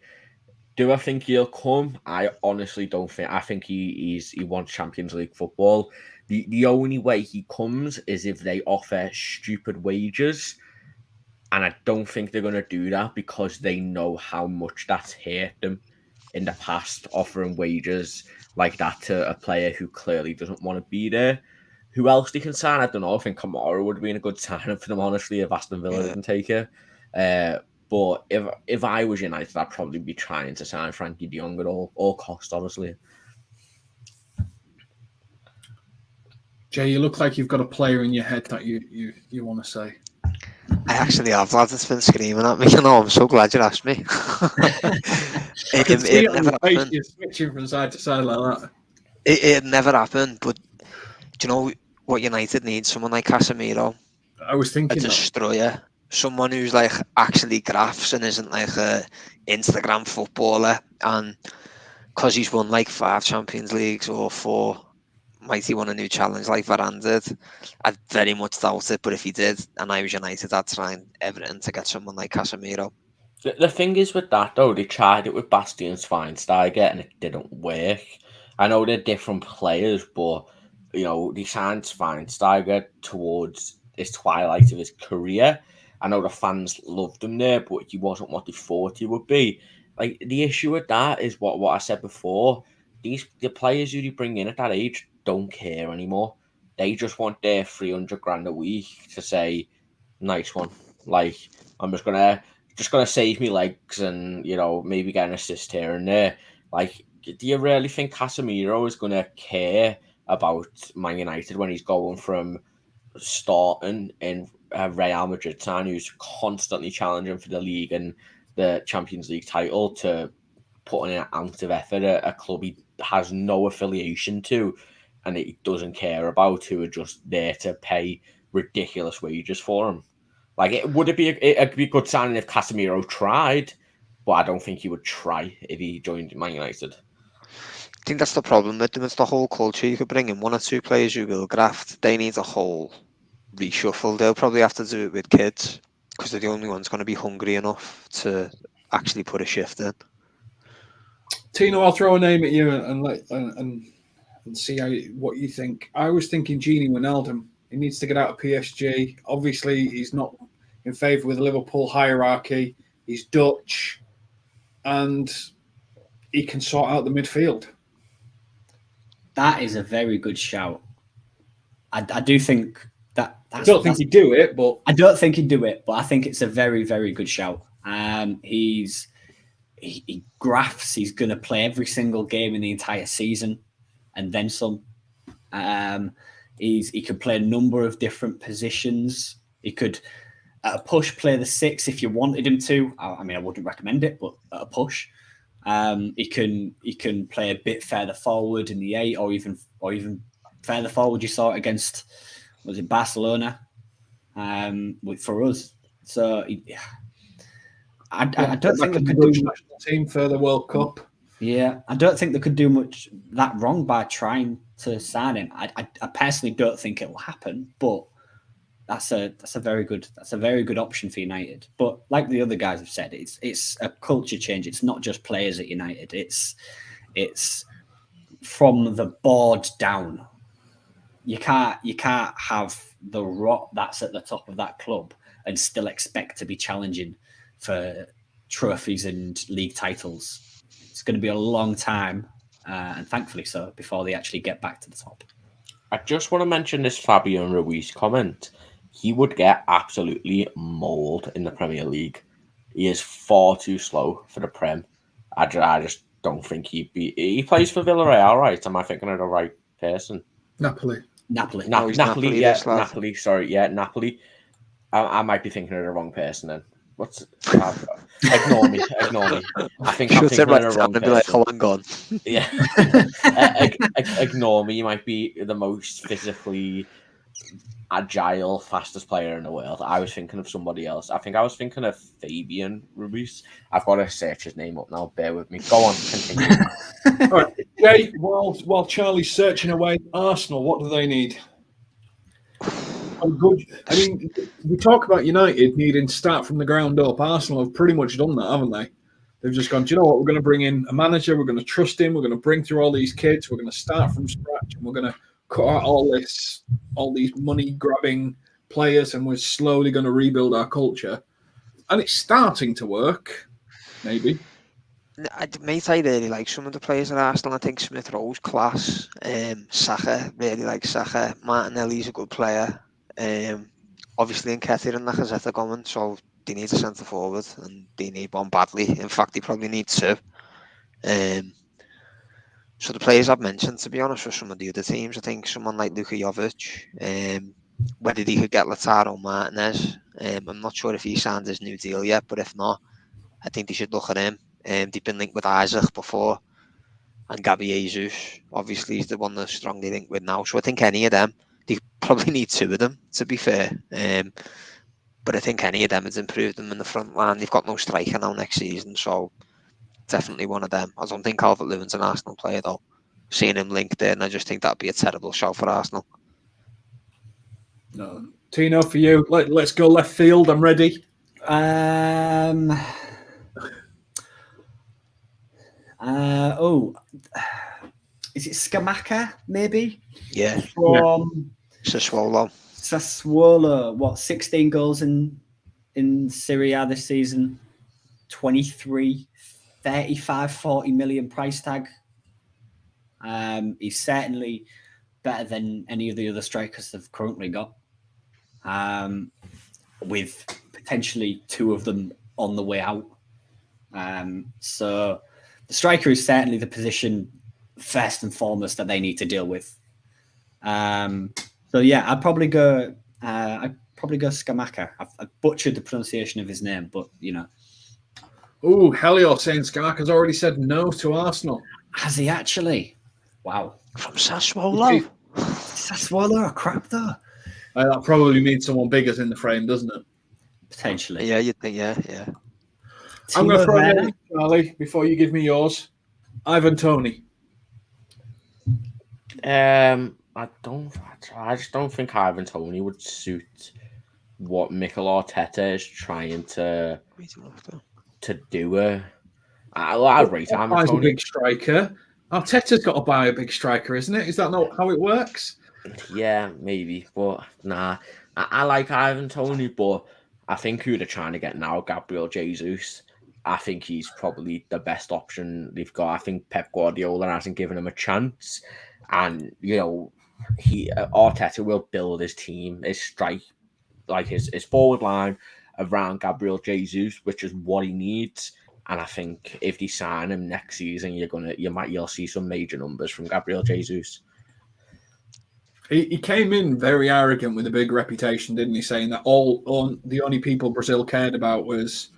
Do I think he'll come? I honestly don't think. I think he wants Champions League football. The only way he comes is if they offer stupid wages. And I don't think they're going to do that because they know how much that's hurt them in the past, offering wages like that to a player who clearly doesn't want to be there. Who else they can sign? I don't know. I think Kamara would have been a good signing for them, honestly, if Aston Villa didn't take her. But if I was United, I'd probably be trying to sign Frankie de Jong at all cost, honestly. Jay, you look like you've got a player in your head that you want to say. I actually have, lads. It's been screaming at me. You know, I'm so glad you asked me. I can see it on never your face. happened. You're switching from side to side like that. It never happened. But do you know what United needs? Someone like Casemiro, I was a thinking that. destroyer. Someone who's like actually graphs and isn't like a Instagram footballer. And because he's won like 5 Champions Leagues or 4, might he won a new challenge like Varane did? I very much doubt it, but if he did, and I was United, I'd try and Everton to get someone like Casemiro. The thing is with that, though, they tried it with Bastian Schweinsteiger and it didn't work. I know they're different players, but, you know, they signed Schweinsteiger towards his twilight of his career. I know the fans loved him there, but he wasn't what they thought he would be. Like, the issue with that is what I said before. The players who they bring in at that age don't care anymore. They just want their 300 grand a week to say, nice one. Like, I'm just gonna save me legs and, you know, maybe get an assist here and there. Like, do you really think Casemiro is gonna care about Man United when he's going from starting in Real Madrid side, who's constantly challenging for the league and the Champions League title, to putting in an ounce of effort at a club he has no affiliation to and he doesn't care about, who are just there to pay ridiculous wages for him? Like, it'd be a good signing if Casemiro tried, but I don't think he would try if he joined Man United. I think that's the problem with them. It's the whole culture. You could bring in 1 or 2 players who will graft. They need a whole reshuffle. They'll probably have to do it with kids because they're the only ones going to be hungry enough to actually put a shift in. Tino, I'll throw a name at you and see what you think. I was thinking Gini Wijnaldum. He needs to get out of PSG. Obviously, he's not in favour with the Liverpool hierarchy. He's Dutch, and he can sort out the midfield. That is a very good shout. I do think that. I don't think he'd do it, but I don't think he'd do it. But I think it's a very, very good shout. He graphs. He's going to play every single game in the entire season, and then some. He could play a number of different positions. He could, at a push, play the 6 if you wanted him to. I mean, I wouldn't recommend it, but at a push, he can play a bit further forward in the 8, or even further forward. You saw it against, was it Barcelona, for us. So I don't think they could do national team for the World Cup. Yeah, I don't think they could do much that wrong by trying to sign him. I personally don't think it will happen, but that's a very good option for United. But like the other guys have said, it's a culture change. It's not just players at United. It's from the board down. You can't have the rot that's at the top of that club and still expect to be challenging for trophies and league titles. It's going to be a long time, and thankfully so, before they actually get back to the top. I just want to mention this Fabian Ruiz comment. He would get absolutely mauled in the Premier League. He is far too slow for the Prem. I just don't think he'd be... He plays for Villarreal, right? Am I thinking of the right person? Napoli. Napoli. Sorry, Napoli. I might be thinking of the wrong person then. Ignore me. I think I'm thinking of the wrong person. Like, oh, I'm gone. Yeah. Ignore me. You might be the most physically agile, fastest player in the world. I was thinking of somebody else. I think I was thinking of Fabian Ruiz. I've got to search his name up now. Bear with me. Go on, continue. All right, Jay, while Charlie's searching away, Arsenal, what do they need? Good. I mean, we talk about United needing to start from the ground up. Arsenal have pretty much done that, haven't they? They've just gone, do you know what? We're going to bring in a manager. We're going to trust him. We're going to bring through all these kids. We're going to start from scratch, and we're going to cut out all these money-grabbing players, and we're slowly going to rebuild our culture. And it's starting to work, maybe. Mate, I really like some of the players at Arsenal. I think Smith Rowe's class. Saka, really like Saka. Martinelli's a good player. Obviously, Nketiah and Lacazette are going, so they need a centre forward, and they need one badly. In fact, they probably need two. So the players I've mentioned, to be honest, for some of the other teams, I think someone like Luka Jovic, whether they could get Lautaro Martinez, I'm not sure if he signed his new deal yet, but if not, I think they should look at him. They've been linked with Isaac before, and Gabby Jesus, obviously, is the one they're strongly linked with now. So I think any of them, they probably need two of them, to be fair. But I think any of them has improved them in the front line. They've got no striker now next season, so definitely one of them. I don't think Calvert-Lewin's an Arsenal player, though. Seeing him linked there, and I just think that'd be a terrible show for Arsenal. No. Tino, for you, let's go left field. I'm ready. Is it Skamaka, maybe? Yeah. From Sassuolo. What, 16 goals in Serie A this season? 23, 35, 40 million price tag. He's certainly better than any of the other strikers they've currently got. With potentially two of them on the way out. So the striker is certainly the position first and foremost that they need to deal with. So yeah, I'd probably go Skamaka. I've butchered the pronunciation of his name, but you know. Oh, Helio saying Skamaka's already said no to Arsenal. Has he actually? Wow. From Sassuolo. Sassuolo are crap though. That probably means someone bigger's in the frame, doesn't it? Potentially. Yeah, you'd think, yeah. I'm going to throw it in, Charlie, before you give me yours. Ivan Toney. I just don't think Ivan Toney would suit what Mikel Arteta is trying to do. I rate Ivan Toney. A big striker. Arteta's got to buy a big striker, isn't it? Is that not how it works? Yeah, maybe, but nah. I like Ivan Toney, but I think who they're trying to get now, Gabriel Jesus. I think he's probably the best option they've got. I think Pep Guardiola hasn't given him a chance, and you know, Arteta will build his team, his strike, like his forward line around Gabriel Jesus, which is what he needs. And I think if they sign him next season, you'll see some major numbers from Gabriel Jesus. He came in very arrogant with a big reputation, didn't he? Saying that the only people Brazil cared about was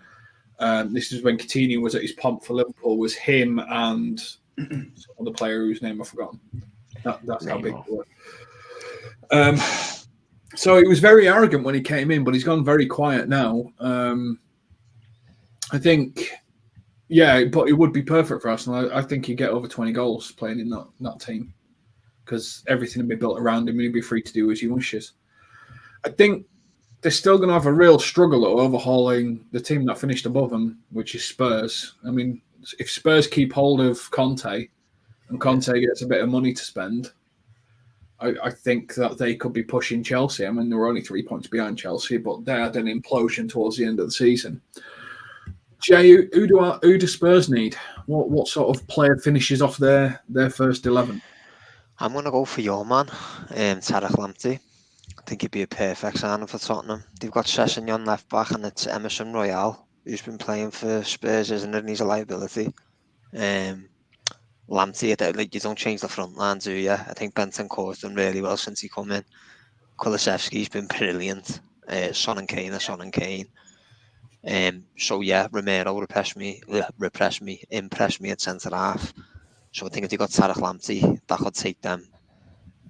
this is when Coutinho was at his pomp for Liverpool, was him and some other player whose name I've forgotten. That's how big it was. So he was very arrogant when he came in, but he's gone very quiet now. I think, yeah, but it would be perfect for Arsenal. I think he'd get over 20 goals playing in that team, because everything would be built around him and he'd be free to do as he wishes. I think they're still going to have a real struggle at overhauling the team that finished above them, which is Spurs. I mean, if Spurs keep hold of Conte and Conte gets a bit of money to spend, I think that they could be pushing Chelsea. I mean, they were only 3 points behind Chelsea, but they had an implosion towards the end of the season. Jay, who do Spurs need? What sort of player finishes off their first 11? I'm going to go for your man, Tarek Lamptey. I think he'd be a perfect signing for Tottenham. They've got Sessegnon left back, and it's Emerson Royale who's been playing for Spurs, isn't it? And he's a liability. Lamptey, like, you don't change the front line, do you? I think Bentancur's done really well since he come in. Kulusevski's been brilliant. Son and Kane. So yeah, Romero impressed me at centre half. So I think if they got Tarek Lamptey, that could take them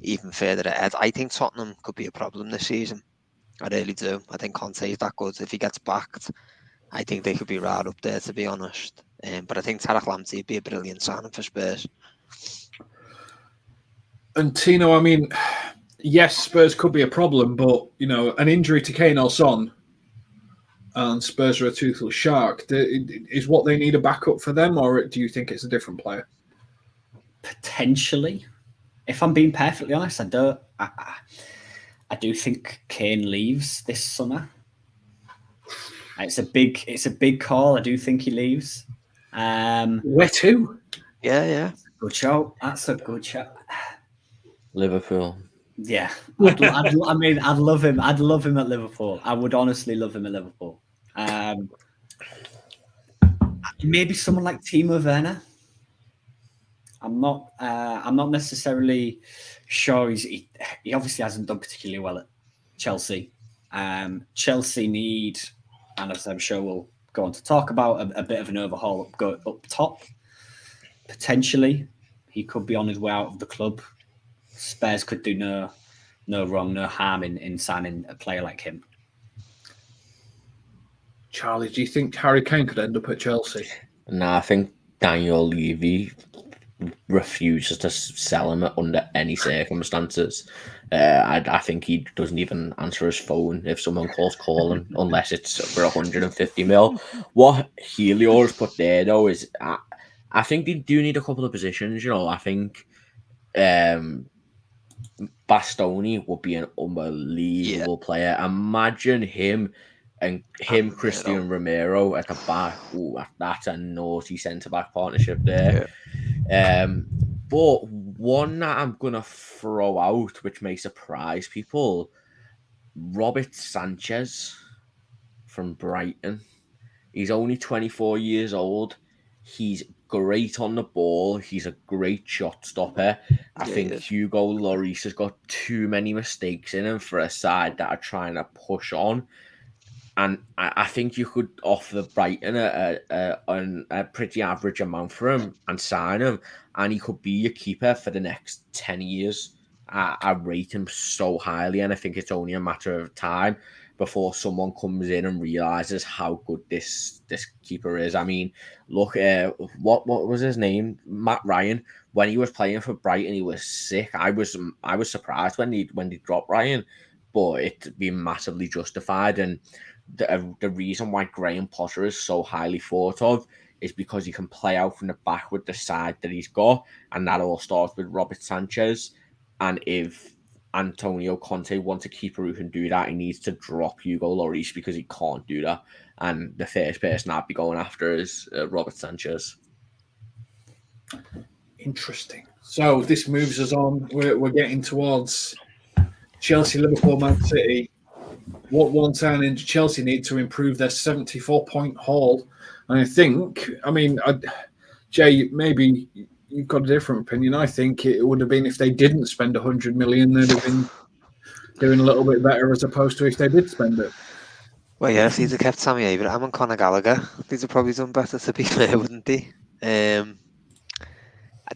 even further ahead. I think Tottenham could be a problem this season. I really do. I think Conte is that good. If he gets backed, I think they could be right up there, to be honest. But I think Tarek Lamptey would be a brilliant signing for Spurs. And Tino, I mean, yes, Spurs could be a problem, but you know, an injury to Kane or Son, and Spurs are a toothless shark. Is what they need a backup for them, or do you think it's a different player? Potentially. If I'm being perfectly honest, I do think Kane leaves this summer. It's a big call. I do think he leaves. Where to? Yeah. Good shout. That's a good shout. Liverpool. Yeah. I'd love him. I'd love him at Liverpool. I would honestly love him at Liverpool. Maybe someone like Timo Werner. I'm not necessarily sure. He obviously hasn't done particularly well at Chelsea. Chelsea need, and as I'm sure we'll go on to talk about, a bit of an overhaul up top. Potentially, he could be on his way out of the club. Spurs could do no wrong, no harm in signing a player like him. Charlie, do you think Harry Kane could end up at Chelsea? No, I think Daniel Levy refuses to sell him under any circumstances. I think he doesn't even answer his phone if someone calling unless it's for 150 mil. What Helios put there though is I think they do need a couple of positions. I think Bastoni would be an unbelievable player. Imagine him and Christian Romero at the back. Ooh, that's a naughty centre-back partnership there. Yeah. But one that I'm going to throw out, which may surprise people, Robert Sanchez from Brighton. He's only 24 years old. He's great on the ball. He's a great shot stopper. I think Hugo Lloris has got too many mistakes in him for a side that are trying to push on. And I think you could offer Brighton a pretty average amount for him and sign him, and he could be your keeper for the next 10 years. I rate him so highly, and I think it's only a matter of time before someone comes in and realizes how good this keeper is. I mean, look, what was his name? Matt Ryan. When he was playing for Brighton, he was sick. I was surprised when he dropped Ryan, but it's been massively justified. And the reason why Graham Potter is so highly thought of is because he can play out from the back with the side that he's got, and that all starts with Robert Sanchez. And if Antonio Conte wants a keeper who can do that, he needs to drop Hugo Lloris because he can't do that. And the first person I'd be going after is Robert Sanchez. Interesting. So this moves us on. We're getting towards Chelsea, Liverpool, Man City. What one signing Chelsea need to improve their 74-point haul? And I mean, Jay, maybe you've got a different opinion. I think it would have been if they didn't spend 100 million, they'd have been doing a little bit better as opposed to if they did spend it. Well, yeah, if they'd have kept Tammy Abraham and Conor Gallagher, they'd have probably done better, to be fair, wouldn't they? I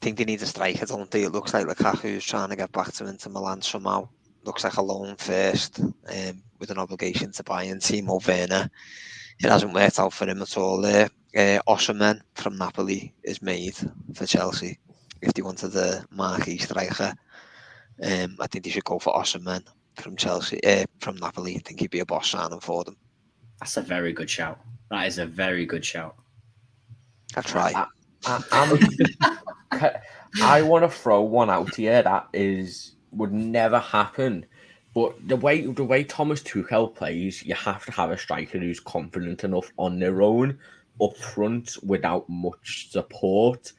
think they need a striker, don't they? It looks like Lukaku's trying to get back to Inter Milan somehow. Looks like a loan first, with an obligation to buy in Timo Werner. It hasn't worked out for him at all there. Osimhen from Napoli is made for Chelsea. If they wanted the marquee striker, I think they should go for Osimhen from Chelsea, from Napoli. I think he'd be a boss signing for them. That's a very good shout. That is a very good shout. I'll try. I want to throw one out here that would never happen. But the way Thomas Tuchel plays, you have to have a striker who's confident enough on their own up front without much support,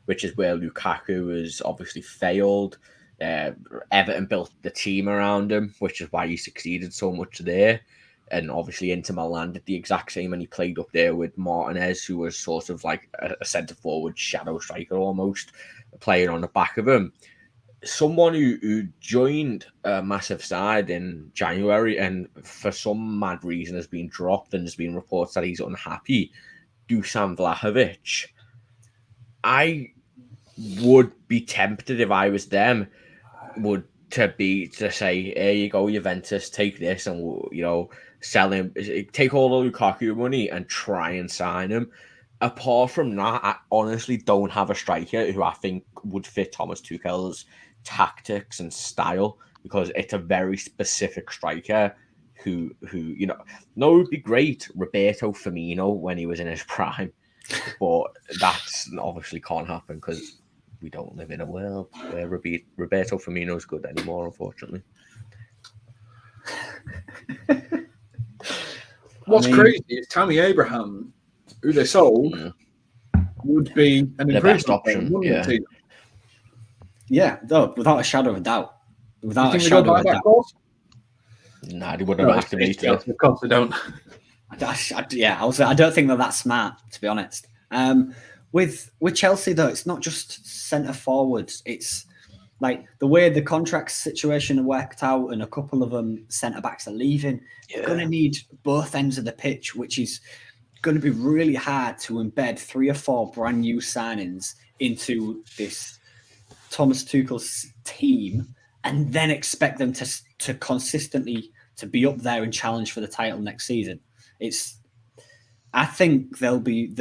which is where Lukaku has obviously failed. Everton built the team around him, which is why he succeeded so much there. And obviously Inter Milan did the exact same, and he played up there with Martinez, who was sort of like a centre-forward shadow striker almost, playing on the back of him. Someone who joined a massive side in January and for some mad reason has been dropped, and there's been reports that he's unhappy, Dusan Vlahovic. I would be tempted if I was them, to say, here you go, Juventus, take this and we'll, sell him, take all the Lukaku money and try and sign him. Apart from that, I honestly don't have a striker who I think would fit Thomas Tuchel's tactics and style, because it's a very specific striker who would be great, Roberto Firmino, when he was in his prime, but that's obviously can't happen because we don't live in a world where Roberto Firmino is good anymore, unfortunately. What's crazy is Tammy Abraham, who they sold, would be an the best option. Yeah, no, without a shadow of a doubt. Without a shadow of a doubt. Nah, they wouldn't have activated it. Of course they don't. I don't think they're that smart, to be honest. With Chelsea though, it's not just centre forwards. It's like the way the contract situation worked out, and a couple of them centre backs are leaving. You're going to need both ends of the pitch, which is going to be really hard to embed 3 or 4 brand new signings into this Thomas Tuchel's team, and then expect them to consistently to be up there and challenge for the title next season. I think they'll be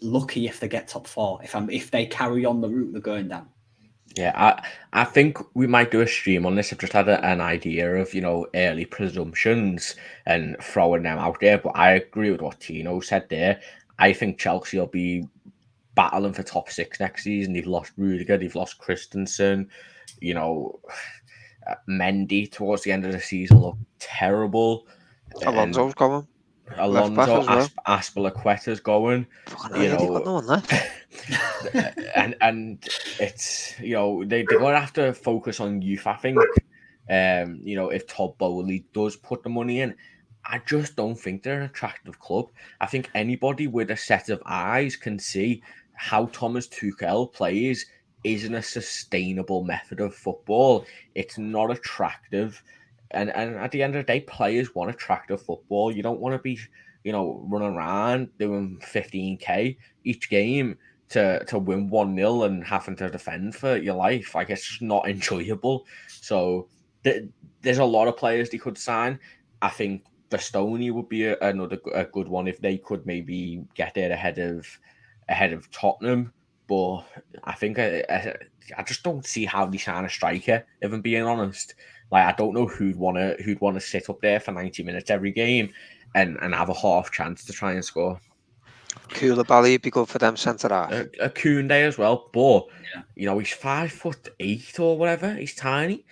lucky if they get top 4 if they carry on the route they're going down. Yeah, I think we might do a stream on this. I've just had an idea of, early presumptions and throwing them out there. But I agree with what Tino said there. I think Chelsea will be battling for top 6 next season. They've lost Rudiger, they've lost Christensen. Mendy towards the end of the season looked terrible. Alonso's going. Alonso, well. Aspilicueta's going. They've got no one left. and it's they're going to have to focus on youth. I think if Todd Bowley does put the money in, I just don't think they're an attractive club. I think anybody with a set of eyes can see how Thomas Tuchel plays isn't a sustainable method of football. It's not attractive. And at the end of the day, players want attractive football. You don't want to be, running around doing 15k each game to win 1-0 and having to defend for your life. Like, it's just not enjoyable. So there's a lot of players they could sign. I think Bastoni would be a good one if they could maybe get there ahead of Tottenham. But I think I just don't see how they sign a striker, if I'm being honest. Like, I don't know who'd want to sit up there for 90 minutes every game and have a half chance to try and score. Koulibaly would be good for them centre half. A Koundé as well, but he's 5'8" or whatever. He's tiny.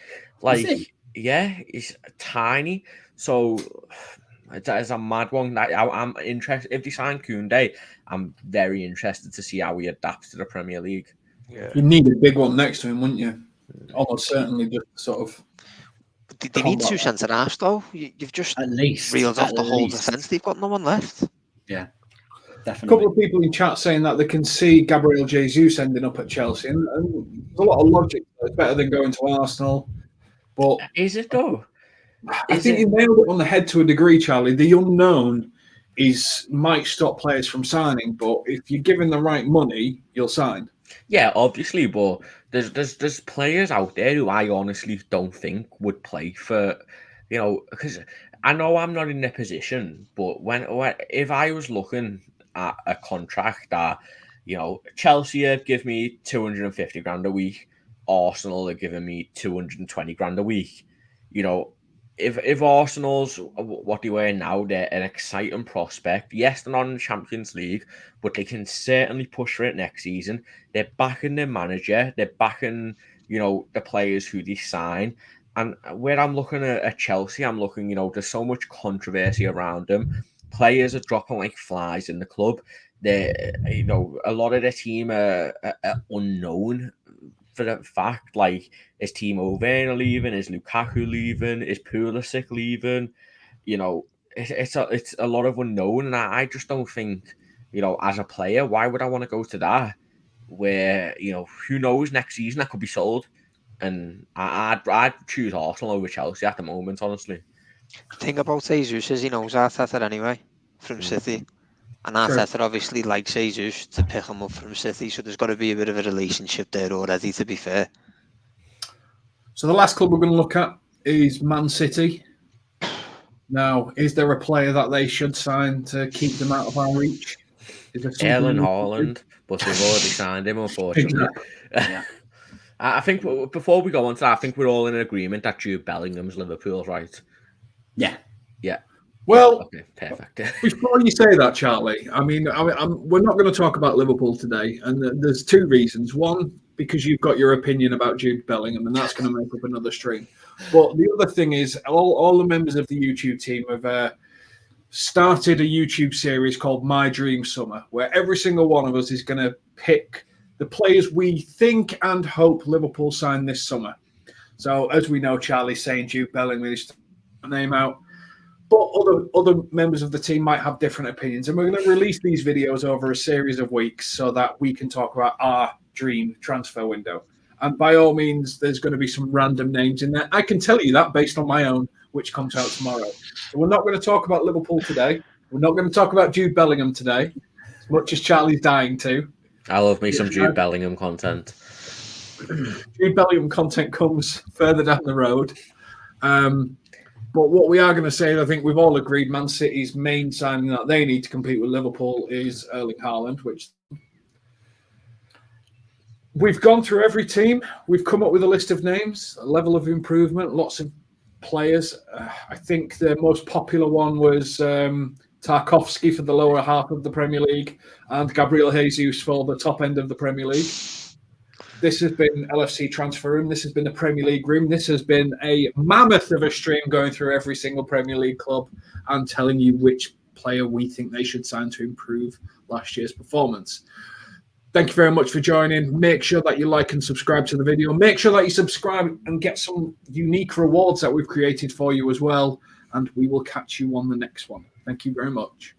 Like, he's tiny. So it's a mad one. I'm interested. If they sign Koundé, I'm very interested to see how he adapts to the Premier League. Yeah. You need a big one next to him, wouldn't you? Almost certainly, just sort of. They need 2 centre halves though. You've just at least reeled off the whole defence. They've got no one left. Yeah, A definitely. couple of people in chat saying that they can see Gabriel Jesus ending up at Chelsea, and there's a lot of logic. It's better than going to Arsenal, but is it though? I think you nailed it on the head to a degree, Charlie. The unknown might stop players from signing, but if you're given the right money, you'll sign. Yeah, obviously, but there's players out there who I honestly don't think would play for, because I know I'm not in their position, but if I was looking at a contract that, Chelsea would give me 250 grand a week, Arsenal are giving me 220 grand a week, If Arsenal's what they were now, they're an exciting prospect. Yes, they're not in the Champions League, but they can certainly push for it next season. They're backing their manager. They're backing, the players who they sign. And where I'm looking at Chelsea, I'm looking, there's so much controversy around them. Players are dropping like flies in the club. They, a lot of the team are unknown. For the fact, like, is Timo Werner leaving? Is Lukaku leaving? Is Pulisic leaving? It's a lot of unknown, and I just don't think, as a player, why would I want to go to that? Where who knows, next season I could be sold, and I'd choose Arsenal over Chelsea at the moment, honestly. The thing about Jesus is he knows Arteta anyway from City. And Arteta obviously likes Jesus to pick him up from City, so there's got to be a bit of a relationship there already, to be fair. So the last club we're going to look at is Man City. Now, is there a player that they should sign to keep them out of our reach? Erling Haaland, but they've already signed him, unfortunately. Yeah. I think before we go on to that, I think we're all in agreement that Jude Bellingham's Liverpool's right. Yeah. Well, okay, perfect. Before you say that, Charlie, we're not going to talk about Liverpool today, and there's 2 reasons. One, because you've got your opinion about Jude Bellingham, and that's going to make up another stream. But the other thing is, all the members of the YouTube team have started a YouTube series called My Dream Summer, where every single one of us is going to pick the players we think and hope Liverpool sign this summer. So, as we know, Charlie's saying Jude Bellingham is name out. But other members of the team might have different opinions. And we're going to release these videos over a series of weeks so that we can talk about our dream transfer window. And by all means, there's going to be some random names in there. I can tell you that based on my own, which comes out tomorrow. So we're not going to talk about Liverpool today. We're not going to talk about Jude Bellingham today, as much as Charlie's dying to. I love me some Jude Bellingham content. Jude Bellingham content comes further down the road. But what we are going to say, I think we've all agreed, Man City's main signing that they need to compete with Liverpool is Erling Haaland, which we've gone through every team. We've come up with a list of names, a level of improvement, lots of players. I think the most popular one was Tarkowski for the lower half of the Premier League and Gabriel Jesus for the top end of the Premier League. This has been LFC Transfer Room. This has been the Premier League Room. This has been a mammoth of a stream going through every single Premier League club and telling you which player we think they should sign to improve last year's performance. Thank you very much for joining. Make sure that you like and subscribe to the video. Make sure that you subscribe and get some unique rewards that we've created for you as well. And we will catch you on the next one. Thank you very much.